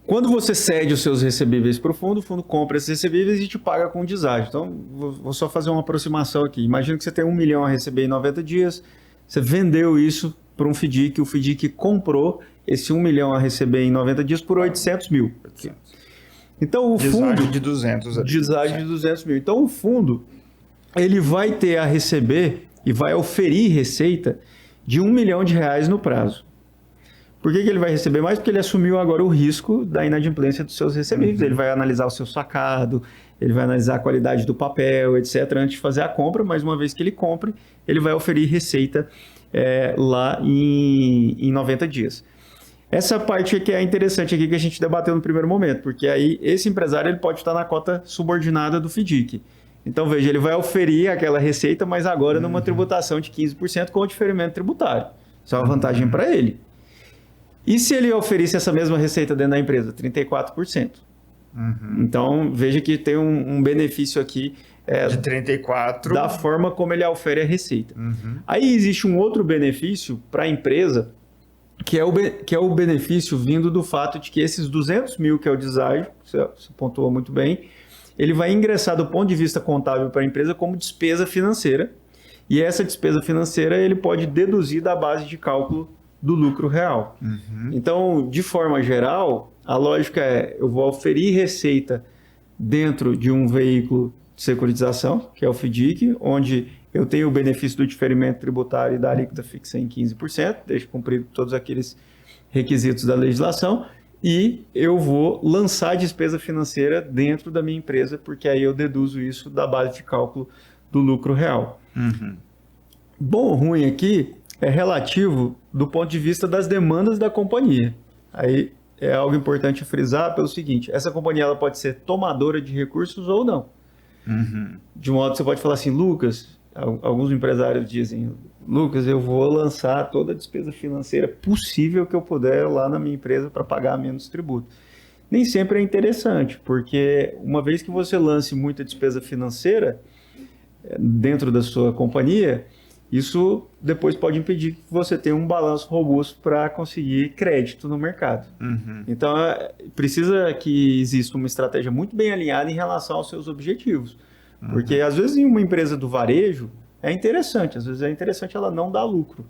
Quando você cede os seus recebíveis para o fundo compra esses recebíveis e te paga com deságio. Então, vou só fazer uma aproximação aqui. Imagina que você tem 1 milhão a receber em 90 dias, você vendeu isso para um FDIC, o FDIC comprou esse 1 milhão a receber em 90 dias por 800 mil. Então, o fundo... Deságio de 200. Deságio de 200 mil. Então, o fundo, ele vai ter a receber e vai oferir receita de R$1 milhão no prazo. Por que ele vai receber mais? Porque ele assumiu agora o risco da inadimplência dos seus recebíveis. Ele vai analisar o seu sacado, ele vai analisar a qualidade do papel, etc., antes de fazer a compra, mas uma vez que ele compre, ele vai oferir receita lá em 90 dias. Essa parte que é interessante aqui que a gente debateu no primeiro momento, porque aí esse empresário ele pode estar na cota subordinada do FDIC. Então, veja, ele vai oferir aquela receita, mas agora numa tributação de 15% com o diferimento tributário. Isso é uma vantagem para ele. E se ele oferisse essa mesma receita dentro da empresa? 34%. Então, veja que tem um benefício aqui de 34%. Da forma como ele ofere a receita. Aí existe um outro benefício para a empresa, que é o benefício vindo do fato de que esses 200 mil, que é o deságio, você pontuou muito bem, ele vai ingressar do ponto de vista contábil para a empresa como despesa financeira. E essa despesa financeira ele pode deduzir da base de cálculo do lucro real. Então, de forma geral, a lógica é, eu vou oferir receita dentro de um veículo de securitização, que é o FDIC, onde eu tenho o benefício do diferimento tributário e da alíquota fixa em 15%, deixo cumprir todos aqueles requisitos da legislação, e eu vou lançar despesa financeira dentro da minha empresa, porque aí eu deduzo isso da base de cálculo do lucro real. Bom ou ruim aqui é relativo do ponto de vista das demandas da companhia. Aí é algo importante frisar pelo seguinte, essa companhia ela pode ser tomadora de recursos ou não. De modo que você pode falar assim, Lucas, alguns empresários dizem, Lucas, eu vou lançar toda a despesa financeira possível que eu puder lá na minha empresa para pagar menos tributo. Nem sempre é interessante, porque uma vez que você lance muita despesa financeira dentro da sua companhia, isso depois pode impedir que você tenha um balanço robusto para conseguir crédito no mercado. Então, precisa que exista uma estratégia muito bem alinhada em relação aos seus objetivos. Porque, às vezes, em uma empresa do varejo, é interessante. Às vezes, é interessante ela não dar lucro.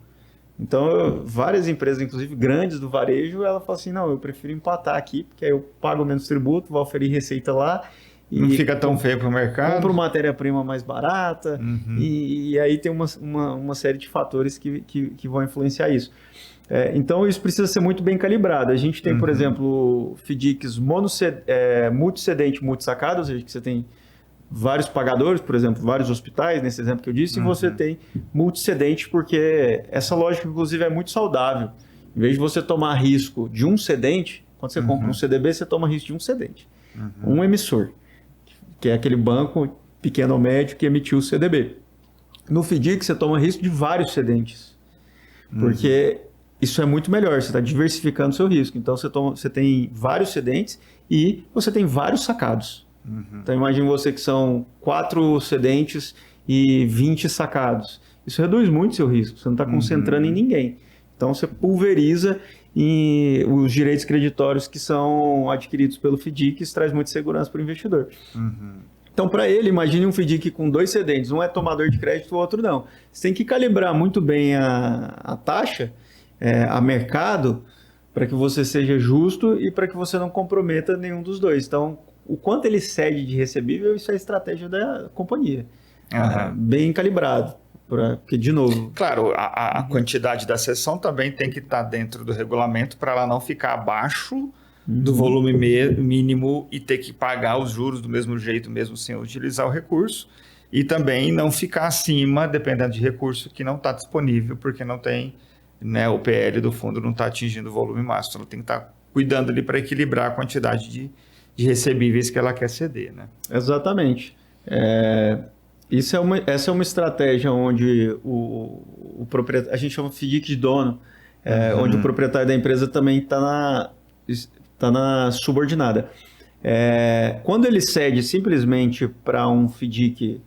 Então, várias empresas, inclusive grandes do varejo, ela fala assim, não, eu prefiro empatar aqui, porque aí eu pago menos tributo, vou oferir receita lá. Não fica tão feio para o mercado. Compro matéria-prima mais barata e aí tem uma série de fatores que vão influenciar isso. Então, isso precisa ser muito bem calibrado. A gente tem, por exemplo, FDICs multicedente, multisacado, ou seja, que você tem vários pagadores, por exemplo, vários hospitais, nesse exemplo que eu disse, e você tem multicedente, porque essa lógica, inclusive, é muito saudável. Em vez de você tomar risco de um cedente, quando você compra um CDB, você toma risco de um cedente, um emissor, que é aquele banco pequeno ou médio que emitiu o CDB. No FDIC, você toma risco de vários cedentes, porque isso é muito melhor, você está diversificando o seu risco. Então, você tem vários cedentes e você tem vários sacados. Então, imagine você que são 4 cedentes e 20 sacados. Isso reduz muito o seu risco, você não está concentrando em ninguém. Então, você pulveriza os direitos creditórios que são adquiridos pelo FDIC, isso traz muita segurança para o investidor. Então, para ele, imagine um FDIC com 2 cedentes, um é tomador de crédito, o outro não. Você tem que calibrar muito bem a taxa, a mercado, para que você seja justo e para que você não comprometa nenhum dos dois. Então, o quanto ele cede de recebível, isso é a estratégia da companhia. Bem calibrado. Porque, de novo... Claro, a quantidade da cessão também tem que estar dentro do regulamento para ela não ficar abaixo do volume mínimo e ter que pagar os juros do mesmo jeito, mesmo sem utilizar o recurso. E também não ficar acima, dependendo de recurso que não está disponível, porque não tem, né, o PL do fundo não está atingindo o volume máximo. Então, tem que estar cuidando ali para equilibrar a quantidade de recebíveis que ela quer ceder, né? Exatamente. Essa é uma estratégia onde o proprietário, a gente chama FDIC de dono, onde o proprietário da empresa também está na subordinada. Quando ele cede simplesmente para um FDIC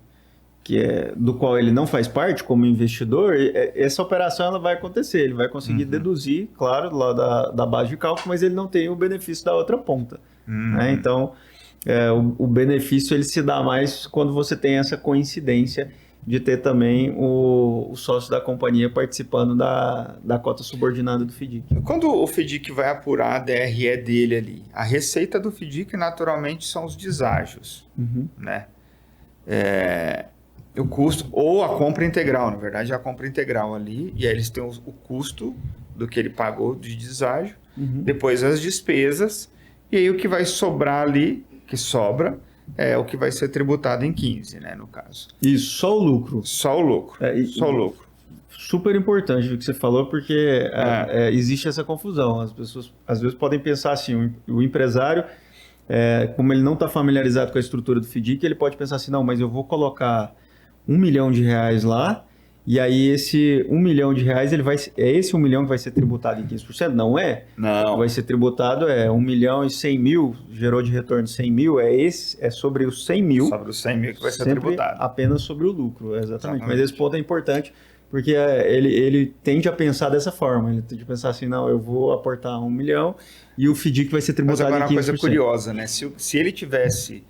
do qual ele não faz parte como investidor, essa operação ela vai acontecer, ele vai conseguir deduzir, claro, lá da base de cálculo, mas ele não tem o benefício da outra ponta. Né? Então, o benefício ele se dá mais quando você tem essa coincidência de ter também o sócio da companhia participando da cota subordinada do FDIC. Quando o FDIC vai apurar a DRE dele ali, a receita do FDIC naturalmente são os deságios, né? O custo, ou a compra integral, na verdade é a compra integral ali, e aí eles têm o custo do que ele pagou de deságio, depois as despesas, e aí o que vai sobrar ali, que sobra, é o que vai ser tributado em 15, né, no caso. Isso, só o lucro. Só o lucro, só o lucro. Super importante o que você falou, porque existe essa confusão. As pessoas às vezes podem pensar assim, o empresário, como ele não está familiarizado com a estrutura do FDIC, ele pode pensar assim, não, mas eu vou colocar R$1 milhão lá, e aí esse R$1 milhão, esse 1 milhão que vai ser tributado em 15%? Não é? Não. Vai ser tributado, 1 milhão e 100 mil, gerou de retorno 100 mil, é sobre os 100 mil. Sobre os 100 mil que vai ser tributado. Apenas sobre o lucro, exatamente. Mas esse ponto é importante, porque ele tende a pensar dessa forma, ele tende a pensar assim, não, eu vou aportar 1 milhão e o FDIC vai ser tributado em 15%. Mas agora uma coisa curiosa, né? Se ele tivesse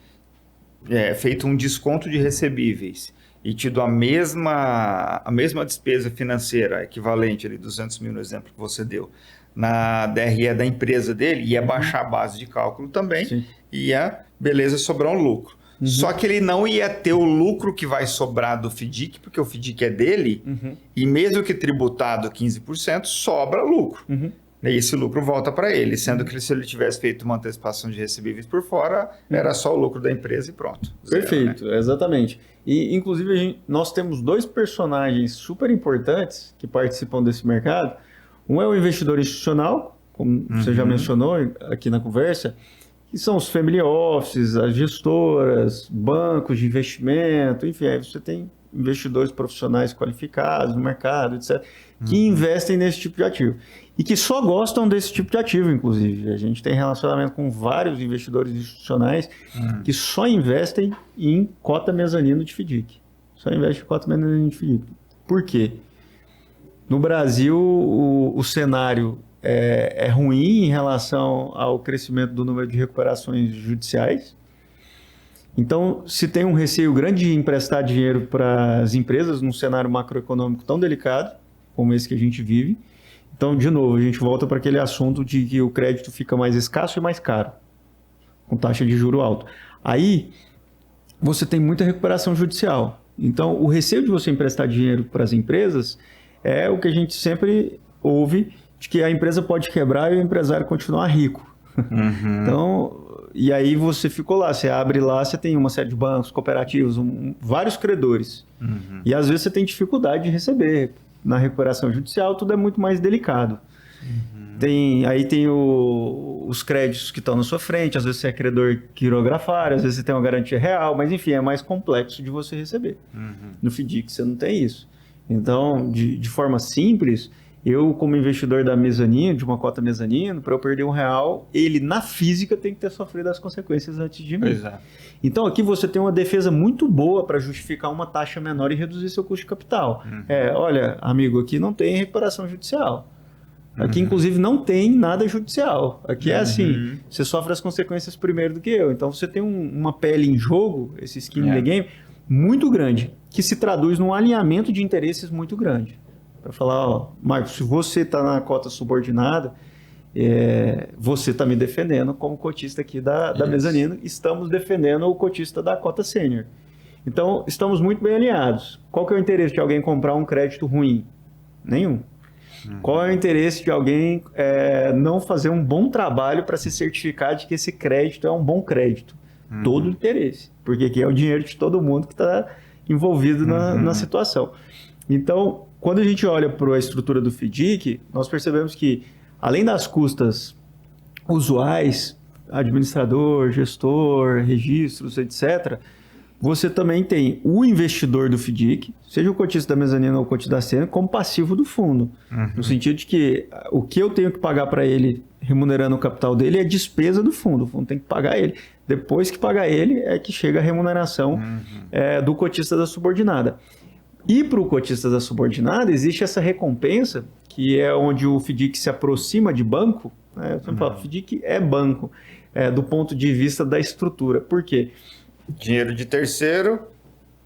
feito um desconto de recebíveis e tido a mesma despesa financeira equivalente ali, 200 mil no exemplo que você deu, na DRE da empresa dele, ia baixar a base de cálculo também, ia, beleza, sobrar um lucro. Só que ele não ia ter o lucro que vai sobrar do FDIC, porque o FDIC é dele, e mesmo que tributado 15%, sobra lucro. E esse lucro volta para ele, sendo que se ele tivesse feito uma antecipação de recebíveis por fora, era só o lucro da empresa e pronto. Perfeito, né? Exatamente. E, inclusive, nós temos 2 personagens super importantes que participam desse mercado. Um é o investidor institucional, como você já mencionou aqui na conversa, que são os family offices, as gestoras, bancos de investimento, enfim, aí você tem investidores profissionais qualificados no mercado, etc., que investem nesse tipo de ativo. E que só gostam desse tipo de ativo, inclusive. A gente tem relacionamento com vários investidores institucionais que só investem em cota mezanino de FDIC. Só investem em cota mezanino de FDIC. Por quê? No Brasil, o cenário é ruim em relação ao crescimento do número de recuperações judiciais. Então, se tem um receio grande de emprestar dinheiro para as empresas num cenário macroeconômico tão delicado como esse que a gente vive. Então, de novo, a gente volta para aquele assunto de que o crédito fica mais escasso e mais caro, com taxa de juro alto. Aí, você tem muita recuperação judicial. Então, o receio de você emprestar dinheiro para as empresas é o que a gente sempre ouve, de que a empresa pode quebrar e o empresário continuar rico. Então, e aí você ficou lá, você abre lá, você tem uma série de bancos, cooperativos, vários credores. E às vezes você tem dificuldade de receber. Na recuperação judicial, tudo é muito mais delicado. Aí tem os créditos que estão na sua frente, às vezes você é credor quirografário, às vezes você tem uma garantia real, mas enfim, é mais complexo de você receber. No FDIC você não tem isso. Então, de forma simples, eu como investidor da mezanino, de uma cota mezanino, para eu perder R$1, ele na física tem que ter sofrido as consequências antes de mim. Exato. Então aqui você tem uma defesa muito boa para justificar uma taxa menor e reduzir seu custo de capital. Olha, amigo, aqui não tem recuperação judicial. Aqui, inclusive, não tem nada judicial. Aqui é assim, você sofre as consequências primeiro do que eu. Então você tem uma pele em jogo, esse skin in the game, muito grande, que se traduz num alinhamento de interesses muito grande. Para falar, ó, Marcos, se você está na cota subordinada, você está me defendendo como cotista aqui da mezanino, estamos defendendo o cotista da cota sênior. Então, estamos muito bem alinhados. Qual que é o interesse de alguém comprar um crédito ruim? Nenhum. Qual é o interesse de alguém não fazer um bom trabalho para se certificar de que esse crédito é um bom crédito? Todo interesse, porque aqui é o dinheiro de todo mundo que está envolvido na situação. Então, quando a gente olha para a estrutura do FDIC, nós percebemos que, além das custas usuais, administrador, gestor, registros, etc., você também tem o investidor do FDIC, seja o cotista da mezanino ou o cotista da sênior, como passivo do fundo. No sentido de que o que eu tenho que pagar para ele, remunerando o capital dele, é despesa do fundo. O fundo tem que pagar ele. Depois que pagar ele, é que chega a remuneração do cotista da subordinada. E para o cotista da subordinada, existe essa recompensa, que é onde o FDIC se aproxima de banco. Eu sempre falo, FDIC é banco, do ponto de vista da estrutura. Por quê? Dinheiro de terceiro.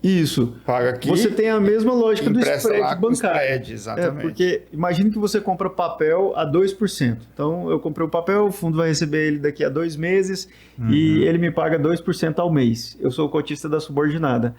Isso. Paga aqui. Você tem a mesma lógica do spread bancário. Spread, exatamente. Porque imagine que você compra papel a 2%. Então, eu comprei o papel, o fundo vai receber ele daqui a 2 meses e ele me paga 2% ao mês. Eu sou o cotista da subordinada.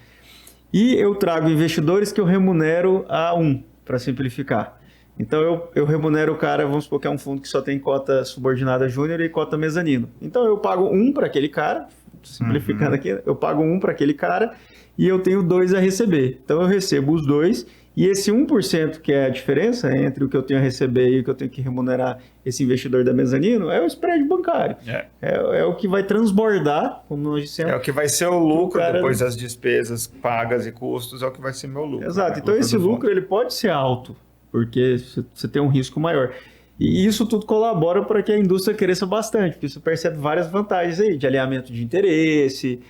E eu trago investidores que eu remunero a 1, para simplificar. Então, eu remunero o cara, vamos supor que é um fundo que só tem cota subordinada júnior e cota mezanino. Então, eu pago 1 para aquele cara, simplificando aqui, eu pago 1 para aquele cara e eu tenho 2 a receber. Então, eu recebo os 2 e esse 1% que é a diferença entre o que eu tenho a receber e o que eu tenho que remunerar esse investidor da mezanino é o spread bancário. É o que vai transbordar, como nós dissemos. É o que vai ser o lucro depois das despesas pagas e custos, é o que vai ser meu lucro. Exato. Então, esse lucro ele pode ser alto, porque você tem um risco maior. E isso tudo colabora para que a indústria cresça bastante, porque você percebe várias vantagens aí, de alinhamento de interesse,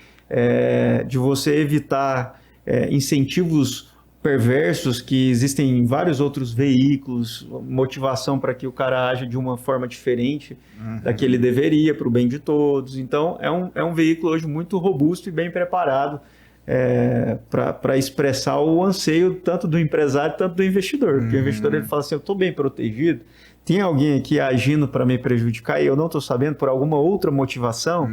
de você evitar incentivos perversos que existem em vários outros veículos, motivação para que o cara aja de uma forma diferente da que ele deveria, para o bem de todos. Então, é um veículo hoje muito robusto e bem preparado para expressar o anseio tanto do empresário quanto do investidor. Porque o investidor ele fala assim, eu estou bem protegido, tem alguém aqui agindo para me prejudicar e eu não estou sabendo por alguma outra motivação?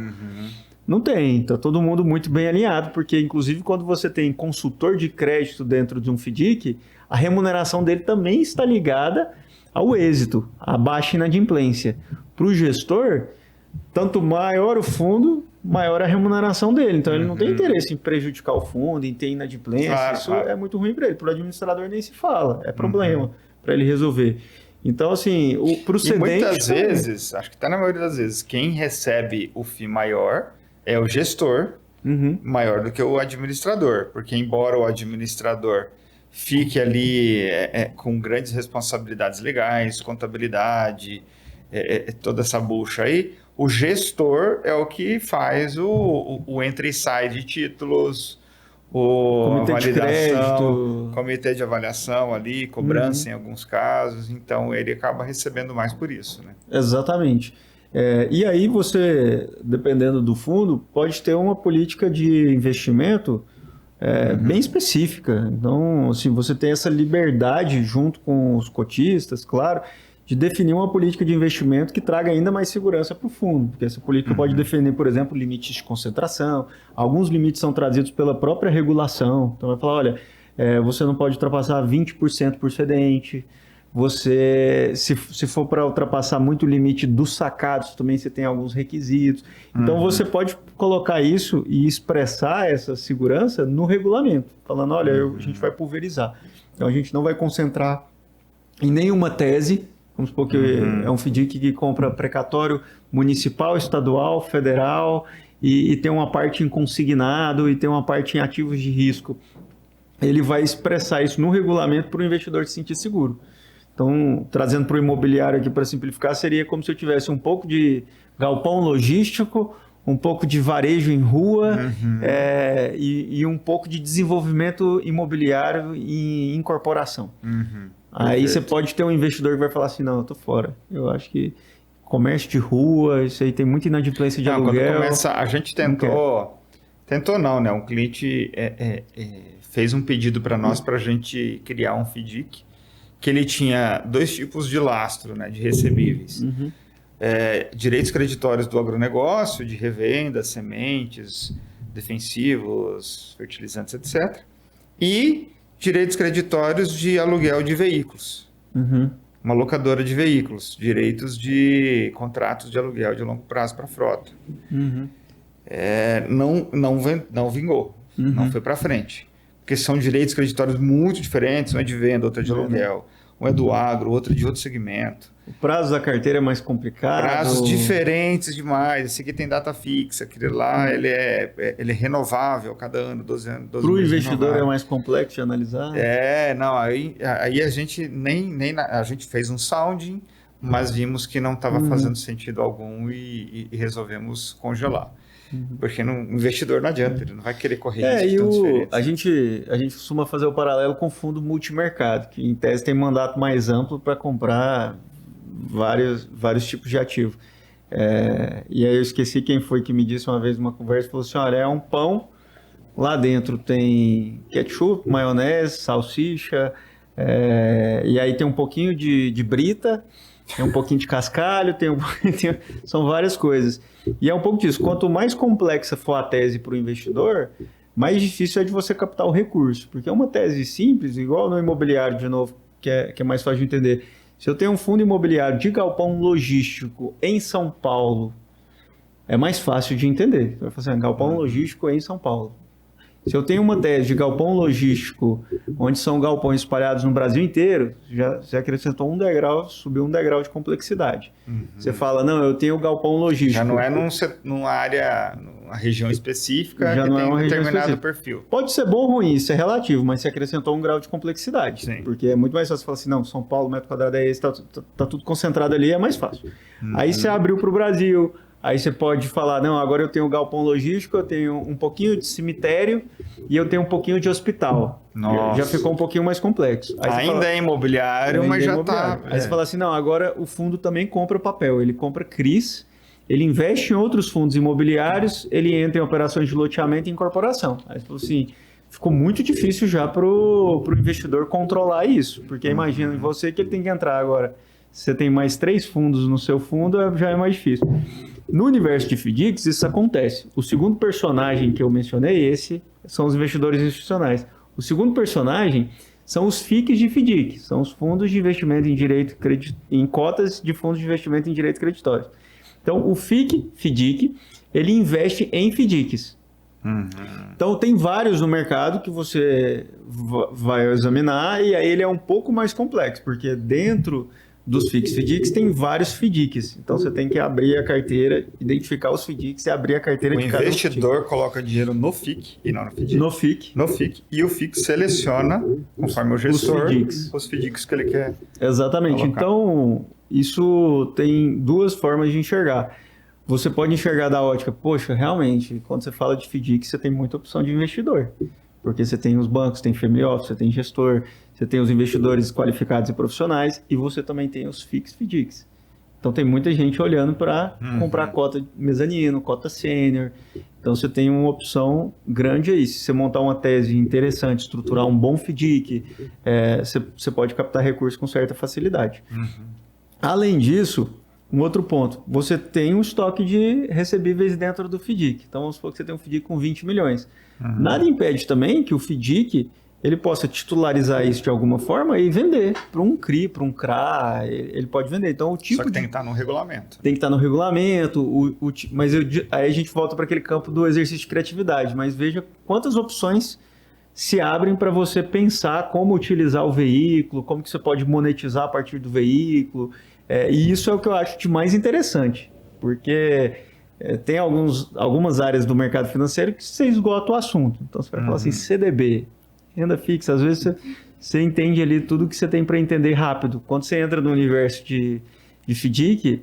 Não tem, está todo mundo muito bem alinhado, porque inclusive quando você tem consultor de crédito dentro de um FDIC, a remuneração dele também está ligada ao êxito, à baixa inadimplência. Para o gestor, tanto maior o fundo, maior a remuneração dele. Então, ele não tem interesse em prejudicar o fundo, em ter inadimplência. Isso é muito ruim para ele. Para o administrador nem se fala. É problema para ele resolver. Então, assim, para o cedente... E muitas vezes, acho que está na maioria das vezes, quem recebe o FII maior é o gestor, maior do que o administrador. Porque embora o administrador fique ali com grandes responsabilidades legais, contabilidade, toda essa bucha aí, o gestor é o que faz o entra e sai de títulos, comitê validação, de crédito, comitê de avaliação ali, cobrança em alguns casos, então ele acaba recebendo mais por isso, né? Exatamente. E aí você, dependendo do fundo, pode ter uma política de investimento bem específica. Então, assim, você tem essa liberdade junto com os cotistas, claro, de definir uma política de investimento que traga ainda mais segurança para o fundo, porque essa política pode definir, por exemplo, limites de concentração. Alguns limites são trazidos pela própria regulação. Então, vai falar, olha, você não pode ultrapassar 20% por cedente. Você, se for para ultrapassar muito o limite dos sacados, também você tem alguns requisitos. Então, você pode colocar isso e expressar essa segurança no regulamento, falando, olha, a gente vai pulverizar. Então, a gente não vai concentrar em nenhuma tese. Vamos supor que é um FDIC que compra precatório municipal, estadual, federal e tem uma parte em consignado e tem uma parte em ativos de risco. Ele vai expressar isso no regulamento para o investidor se sentir seguro. Então, trazendo para o imobiliário aqui para simplificar, seria como se eu tivesse um pouco de galpão logístico, um pouco de varejo em rua e um pouco de desenvolvimento imobiliário e incorporação. Aí você pode ter um investidor que vai falar assim, não, eu tô fora. Eu acho que comércio de rua, isso aí tem muita inadimplência de aluguel. Quando começa, a gente tentou não, né? Um cliente fez um pedido para nós para a gente criar um FDIC, que ele tinha 2 tipos de lastro, né, de recebíveis. Direitos creditórios do agronegócio, de revenda, sementes, defensivos, fertilizantes, etc. E direitos creditórios de aluguel de veículos. Uma locadora de veículos, direitos de contratos de aluguel de longo prazo para a frota. Não vingou, não foi para frente. Porque são direitos creditórios muito diferentes, um é de venda, outro é de aluguel, um é do agro, outro é de outro segmento. O prazo da carteira é mais complicado. Prazos diferentes demais. Esse aqui tem data fixa, aquele lá ele é renovável cada ano, 12 anos. Para o investidor é mais complexo de analisar? Aí a gente a gente fez um sounding, mas vimos que não estava fazendo sentido algum e resolvemos congelar. Porque o investidor não adianta, ele não vai querer correr risco tão diferente. A gente costuma fazer o paralelo com o fundo multimercado, que em tese tem mandato mais amplo para comprar vários tipos de ativo. E aí eu esqueci quem foi que me disse uma vez numa conversa, falou assim, olha, é um pão, lá dentro tem ketchup, maionese, salsicha, e aí tem um pouquinho de brita, tem um pouquinho de cascalho, são várias coisas. E é um pouco disso. Quanto mais complexa for a tese para o investidor, mais difícil é de você captar o recurso. Porque é uma tese simples, igual no imobiliário, de novo, que é mais fácil de entender. Se eu tenho um fundo imobiliário de galpão logístico em São Paulo, é mais fácil de entender. Você vai falar assim, galpão logístico em São Paulo. Se eu tenho uma tese de galpão logístico, onde são galpões espalhados no Brasil inteiro, já acrescentou um degrau, subiu um degrau de complexidade. Você fala, não, eu tenho galpão logístico. Já não é numa área, numa região específica, já que não tem é uma determinado perfil. Pode ser bom ou ruim, isso é relativo, mas você acrescentou um grau de complexidade. Sim. Porque é muito mais fácil falar assim, não, São Paulo, metro quadrado é esse, tá tudo concentrado ali, é mais fácil. Aí você abriu para o Brasil. Aí você pode falar, não, agora eu tenho galpão logístico, eu tenho um pouquinho de cemitério e eu tenho um pouquinho de hospital. Nossa. Já ficou um pouquinho mais complexo. Aí ainda é imobiliário, mas já está... Aí você fala assim, não, agora o fundo também compra papel, ele compra CRIs, ele investe em outros fundos imobiliários, ele entra em operações de loteamento e incorporação. Aí você fala assim, ficou muito difícil já para o investidor controlar isso, porque imagina você que ele tem que entrar agora. Se você tem mais 3 fundos no seu fundo, já é mais difícil. No universo de FDICs, isso acontece. O segundo personagem que eu mencionei, são os investidores institucionais. O segundo personagem são os FICs de FDIC, são os fundos de investimento em cotas de fundos de investimento em direito creditório. Então, o FIC, FDIC, ele investe em FDICs. Então, tem vários no mercado que você vai examinar e aí ele é um pouco mais complexo, porque dentro dos FICs FDICs tem vários FDICs. Então, você tem que abrir a carteira, identificar os FDICs e abrir a carteira de cada um. O investidor coloca dinheiro no FIC e não no FDIC. No FIC. E o FIC seleciona, conforme o gestor, os FDICs que ele quer. Exatamente. Colocar. Então, isso tem duas formas de enxergar. Você pode enxergar da ótica, poxa, realmente, quando você fala de FDIC, você tem muita opção de investidor. Porque você tem os bancos, tem family office, você tem gestor, você tem os investidores qualificados e profissionais, e você também tem os FICs FDICs. Então tem muita gente olhando para comprar cota mezanino, cota sênior. Então você tem uma opção grande aí. Se você montar uma tese interessante, estruturar um bom FDIC, você pode captar recursos com certa facilidade. Além disso, um outro ponto, você tem um estoque de recebíveis dentro do FDIC. Então, vamos supor que você tem um FDIC com 20 milhões. Nada impede também que o FDIC ele possa titularizar isso de alguma forma e vender para um CRI, para um CRA, ele pode vender. Então, o tipo Só que tem que estar no regulamento. Tem que estar no regulamento, mas aí a gente volta para aquele campo do exercício de criatividade, mas veja quantas opções se abrem para você pensar como utilizar o veículo, como que você pode monetizar a partir do veículo. E isso é o que eu acho de mais interessante, porque tem algumas áreas do mercado financeiro que você esgota o assunto. Então você vai falar assim, CDB, renda fixa, às vezes você entende ali tudo que você tem para entender rápido. Quando você entra no universo de FDIC,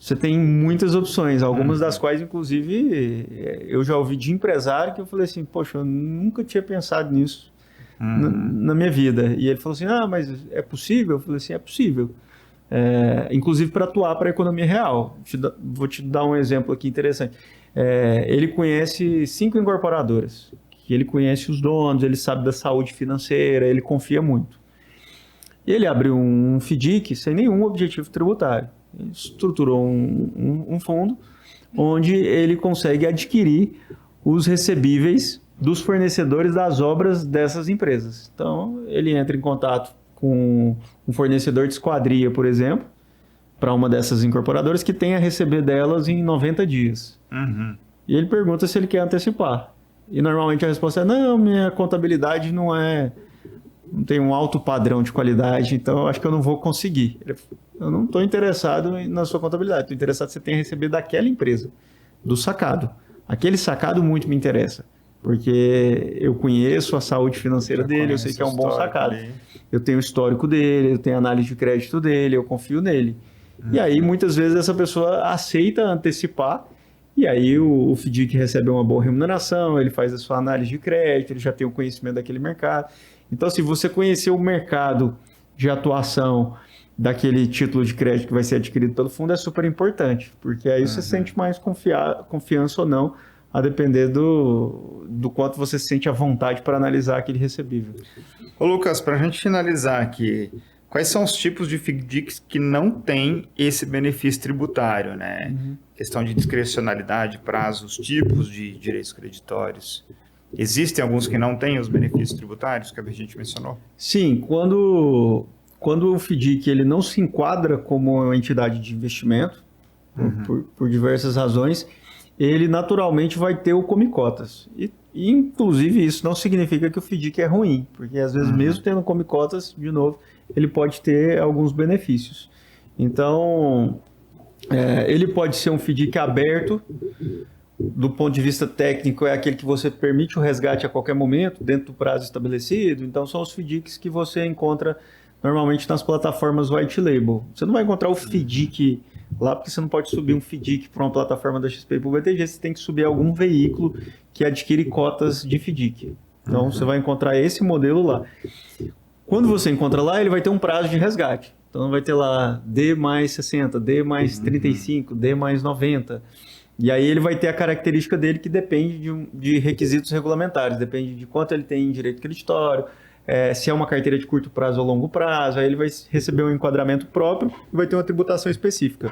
você tem muitas opções, algumas das quais, inclusive, eu já ouvi de empresário que eu falei assim, poxa, eu nunca tinha pensado nisso na minha vida. E ele falou assim, mas é possível? Eu falei assim, é possível. Inclusive para atuar para a economia real. Vou te dar um exemplo aqui interessante. Ele conhece 5 incorporadoras, que ele conhece os donos, ele sabe da saúde financeira, ele confia muito. Ele abriu um FDIC sem nenhum objetivo tributário. Ele estruturou um fundo onde ele consegue adquirir os recebíveis dos fornecedores das obras dessas empresas. Então, ele entra em contato com um fornecedor de esquadria, por exemplo, para uma dessas incorporadoras que tem a receber delas em 90 dias. E ele pergunta se ele quer antecipar. E normalmente a resposta é, não, minha contabilidade não tem um alto padrão de qualidade, então eu acho que eu não vou conseguir. Eu não estou interessado na sua contabilidade, estou interessado que você tenha recebido daquela empresa, do sacado. Aquele sacado muito me interessa, porque eu conheço a saúde financeira dele, eu sei que é um bom sacado. Eu tenho o histórico dele, eu tenho a análise de crédito dele, eu confio nele. E aí, muitas vezes, essa pessoa aceita antecipar, e aí o FDIC recebe uma boa remuneração, ele faz a sua análise de crédito, ele já tem o conhecimento daquele mercado. Então, se você conhecer o mercado de atuação daquele título de crédito que vai ser adquirido pelo fundo, é super importante, porque aí você sente mais confiança ou não, a depender do quanto você se sente à vontade para analisar aquele recebível. Ô Lucas, para a gente finalizar aqui, quais são os tipos de FDICs que não têm esse benefício tributário, né? Questão de discrecionalidade, prazos, tipos de direitos creditórios. Existem alguns que não têm os benefícios tributários que a gente mencionou? Sim, quando o FDIC ele não se enquadra como uma entidade de investimento, por diversas razões, ele naturalmente vai ter o come-cotas. E, inclusive, isso não significa que o FDIC é ruim, porque às vezes, mesmo tendo come-cotas, de novo, ele pode ter alguns benefícios. Então, ele pode ser um FDIC aberto, do ponto de vista técnico, é aquele que você permite o resgate a qualquer momento, dentro do prazo estabelecido. Então, são os FDICs que você encontra normalmente nas plataformas white label. Você não vai encontrar o FDIC lá, porque você não pode subir um FDIC para uma plataforma da XP para o BTG, você tem que subir algum veículo que adquire cotas de FDIC. Então, você vai encontrar esse modelo lá. Quando você encontra lá, ele vai ter um prazo de resgate. Então, vai ter lá D mais 60, D mais 35, D mais 90. E aí ele vai ter a característica dele que depende de requisitos regulamentares, depende de quanto ele tem em direito creditório, se é uma carteira de curto prazo ou longo prazo, aí ele vai receber um enquadramento próprio e vai ter uma tributação específica.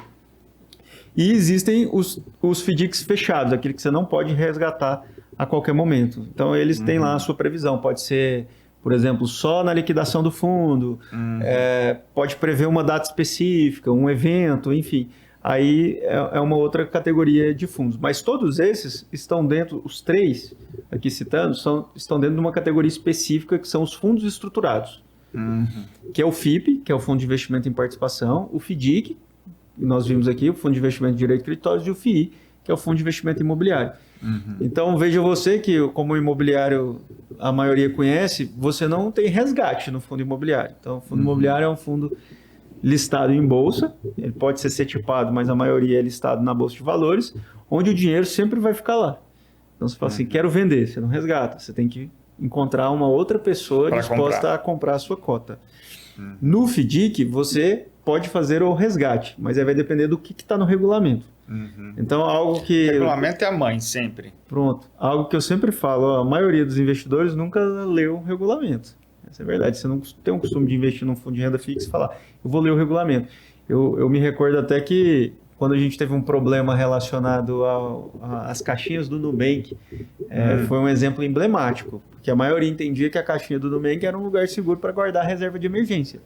E existem os FDICs fechados, aquele que você não pode resgatar a qualquer momento. Então eles têm lá a sua previsão, pode ser por exemplo, só na liquidação do fundo, pode prever uma data específica, um evento, enfim. Aí é uma outra categoria de fundos. Mas todos esses estão dentro, os três aqui citando, estão dentro de uma categoria específica que são os fundos estruturados. Que é o FIP, que é o Fundo de Investimento em Participação, o FDIC, que nós vimos aqui, o Fundo de Investimento em Direito Creditórios, e o FII, que é o Fundo de Investimento Imobiliário. Então, veja você que, como o imobiliário a maioria conhece, você não tem resgate no fundo imobiliário. Então, o fundo imobiliário é um fundo listado em bolsa, ele pode ser setipado, mas a maioria é listado na Bolsa de Valores, onde o dinheiro sempre vai ficar lá. Então, você fala assim, quero vender, você não resgata, você tem que encontrar uma outra pessoa disposta a comprar a sua cota. No FDIC, você pode fazer o resgate, mas aí vai depender do que está no regulamento. Então, algo que... O regulamento é a mãe, sempre. Pronto. Algo que eu sempre falo, a maioria dos investidores nunca leu o regulamento. Essa é verdade. Você não tem o costume de investir num fundo de renda fixa e falar, eu vou ler o regulamento. Eu me recordo até que quando a gente teve um problema relacionado às caixinhas do Nubank, foi um exemplo emblemático, porque a maioria entendia que a caixinha do Nubank era um lugar seguro para guardar a reserva de emergência.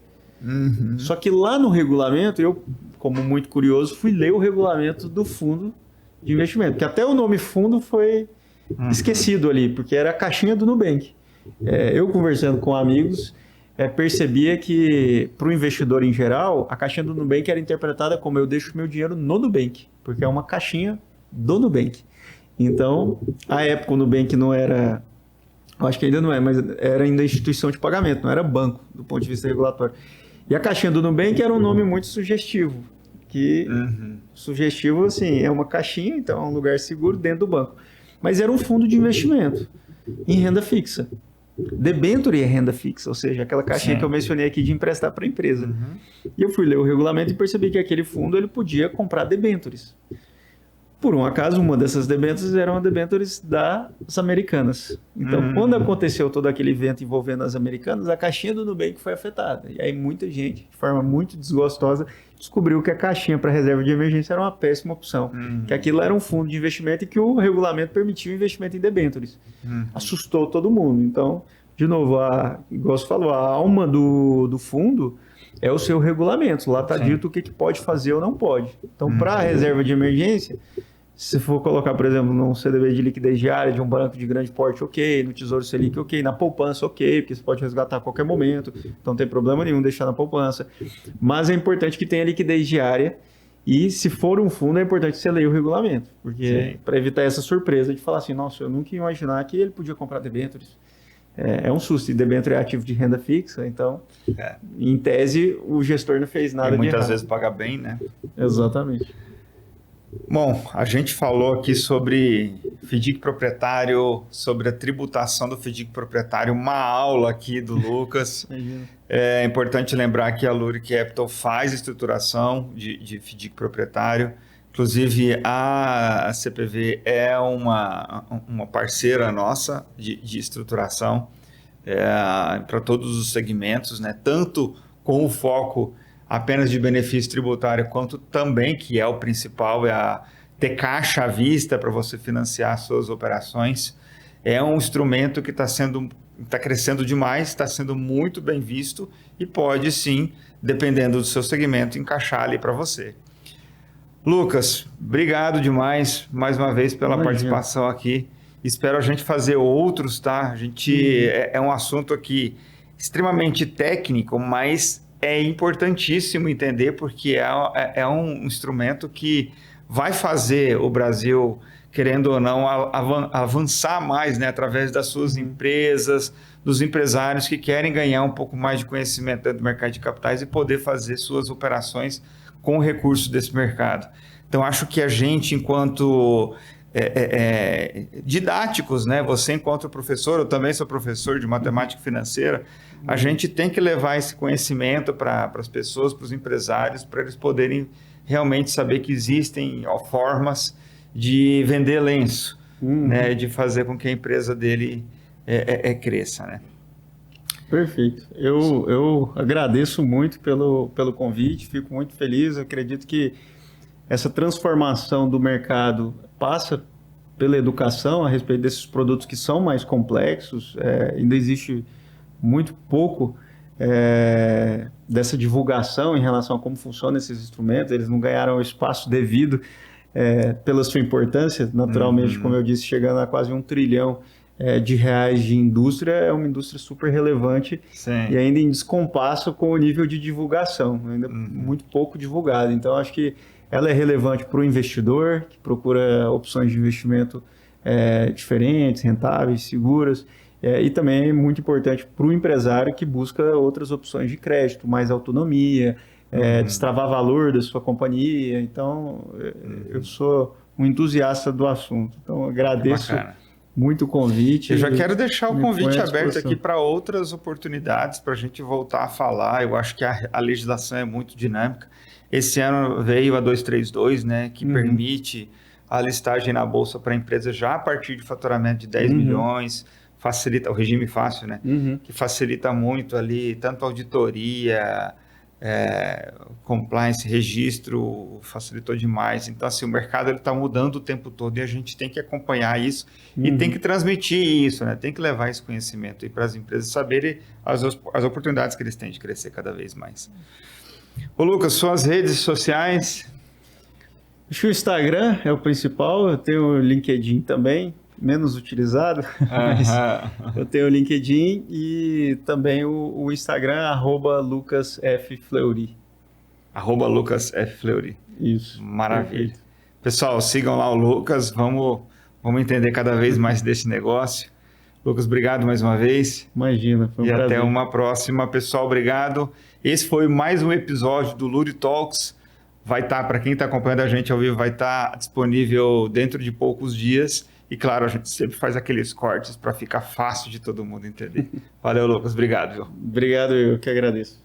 Só que lá no regulamento, eu, como muito curioso, fui ler o regulamento do fundo de investimento, porque até o nome fundo foi esquecido ali, porque era a caixinha do Nubank. Eu conversando com amigos, percebia que para o investidor em geral, a caixinha do Nubank era interpretada como eu deixo meu dinheiro no Nubank, porque é uma caixinha do Nubank. Então, à época o Nubank não era, eu acho que ainda não é, mas era ainda instituição de pagamento, não era banco do ponto de vista regulatório. E a caixinha do Nubank era um nome muito sugestivo, sugestivo assim, é uma caixinha, então é um lugar seguro dentro do banco. Mas era um fundo de investimento em renda fixa. Debenture é renda fixa, ou seja, aquela caixinha que eu mencionei aqui de emprestar para a empresa. E eu fui ler o regulamento e percebi que aquele fundo ele podia comprar debentures. Por um acaso, uma dessas debêntures eram debêntures das Americanas. Então, quando aconteceu todo aquele evento envolvendo as Americanas, a caixinha do Nubank foi afetada. E aí muita gente, de forma muito desgostosa, descobriu que a caixinha para reserva de emergência era uma péssima opção. Que aquilo era um fundo de investimento e que o regulamento permitia o investimento em debêntures. Assustou todo mundo. Então, de novo, igual você falou, a alma do fundo é o seu regulamento. Lá está dito o que pode fazer ou não pode. Então, para a reserva de emergência, se for colocar, por exemplo, num CDB de liquidez diária de um banco de grande porte, ok. No Tesouro Selic, ok. Na poupança, ok. Porque você pode resgatar a qualquer momento. Então, não tem problema nenhum deixar na poupança. Mas é importante que tenha liquidez diária. E, se for um fundo, é importante que você leia o regulamento. Porque para evitar essa surpresa de falar assim, nossa, eu nunca ia imaginar que ele podia comprar debêntures. É um susto. E debênture é ativo de renda fixa. Então, em tese, o gestor não fez nada de errado. E muitas vezes paga bem, né? Exatamente. Bom, a gente falou aqui sobre FDIC proprietário, sobre a tributação do FDIC proprietário, uma aula aqui do Lucas. É importante lembrar que a Luri Capital faz estruturação de FDIC proprietário. Inclusive, a CPV é uma parceira nossa de estruturação para todos os segmentos, né? Tanto com o foco apenas de benefício tributário, quanto também, que é o principal, ter caixa à vista para você financiar suas operações. É um instrumento que está crescendo demais, está sendo muito bem visto e pode sim, dependendo do seu segmento, encaixar ali para você. Lucas, obrigado demais mais uma vez pela participação aqui. Espero a gente fazer outros, tá? É um assunto aqui extremamente técnico, mas é importantíssimo entender porque é um instrumento que vai fazer o Brasil, querendo ou não, avançar mais, né, através das suas empresas, dos empresários que querem ganhar um pouco mais de conhecimento dentro do mercado de capitais e poder fazer suas operações com recursos desse mercado. Então, acho que a gente, enquanto didáticos, né? Você enquanto professor, eu também sou professor de matemática financeira, a gente tem que levar esse conhecimento para as pessoas, para os empresários, para eles poderem realmente saber que existem formas de vender lenço, né? De fazer com que a empresa dele cresça, né? Perfeito. Eu agradeço muito pelo convite, fico muito feliz, acredito que essa transformação do mercado passa pela educação a respeito desses produtos que são mais complexos. Ainda existe muito pouco dessa divulgação em relação a como funcionam esses instrumentos, eles não ganharam o espaço devido pela sua importância, naturalmente, como eu disse, chegando a quase R$ 1 trilhão de reais de indústria, é uma indústria super relevante. Sim. E ainda em descompasso com o nível de divulgação, ainda muito pouco divulgada. Então, acho que ela é relevante para o investidor, que procura opções de investimento diferentes, rentáveis, seguras, e também é muito importante para o empresário que busca outras opções de crédito, mais autonomia, destravar valor da sua companhia. Então, eu sou um entusiasta do assunto. Então, agradeço muito o convite. Eu já quero deixar o convite aberto aqui para outras oportunidades, para a gente voltar a falar. Eu acho que a legislação é muito dinâmica. Esse ano veio a 232, né, que permite a listagem na Bolsa para empresas já a partir de faturamento de 10 milhões, facilita o regime fácil, né, que facilita muito ali, tanto auditoria, compliance, registro, facilitou demais. Então, assim, o mercado está mudando o tempo todo e a gente tem que acompanhar isso e tem que transmitir isso, né? Tem que levar esse conhecimento para as empresas saberem as oportunidades que eles têm de crescer cada vez mais. Ô Lucas, suas redes sociais? Acho que o Instagram é o principal, eu tenho o LinkedIn também, menos utilizado, mas eu tenho o LinkedIn e também o Instagram, @LucasFFleury. @LucasFleury. Isso. Maravilha. Perfeito. Pessoal, sigam lá o Lucas, vamos entender cada vez mais desse negócio. Lucas, obrigado mais uma vez. Imagina, foi um prazer. E até uma próxima, pessoal, obrigado. Esse foi mais um episódio do Luri Talks. Vai estar, para quem está acompanhando a gente ao vivo, vai estar disponível dentro de poucos dias. E claro, a gente sempre faz aqueles cortes para ficar fácil de todo mundo entender. Valeu, Lucas. Obrigado, viu? Obrigado, eu que agradeço.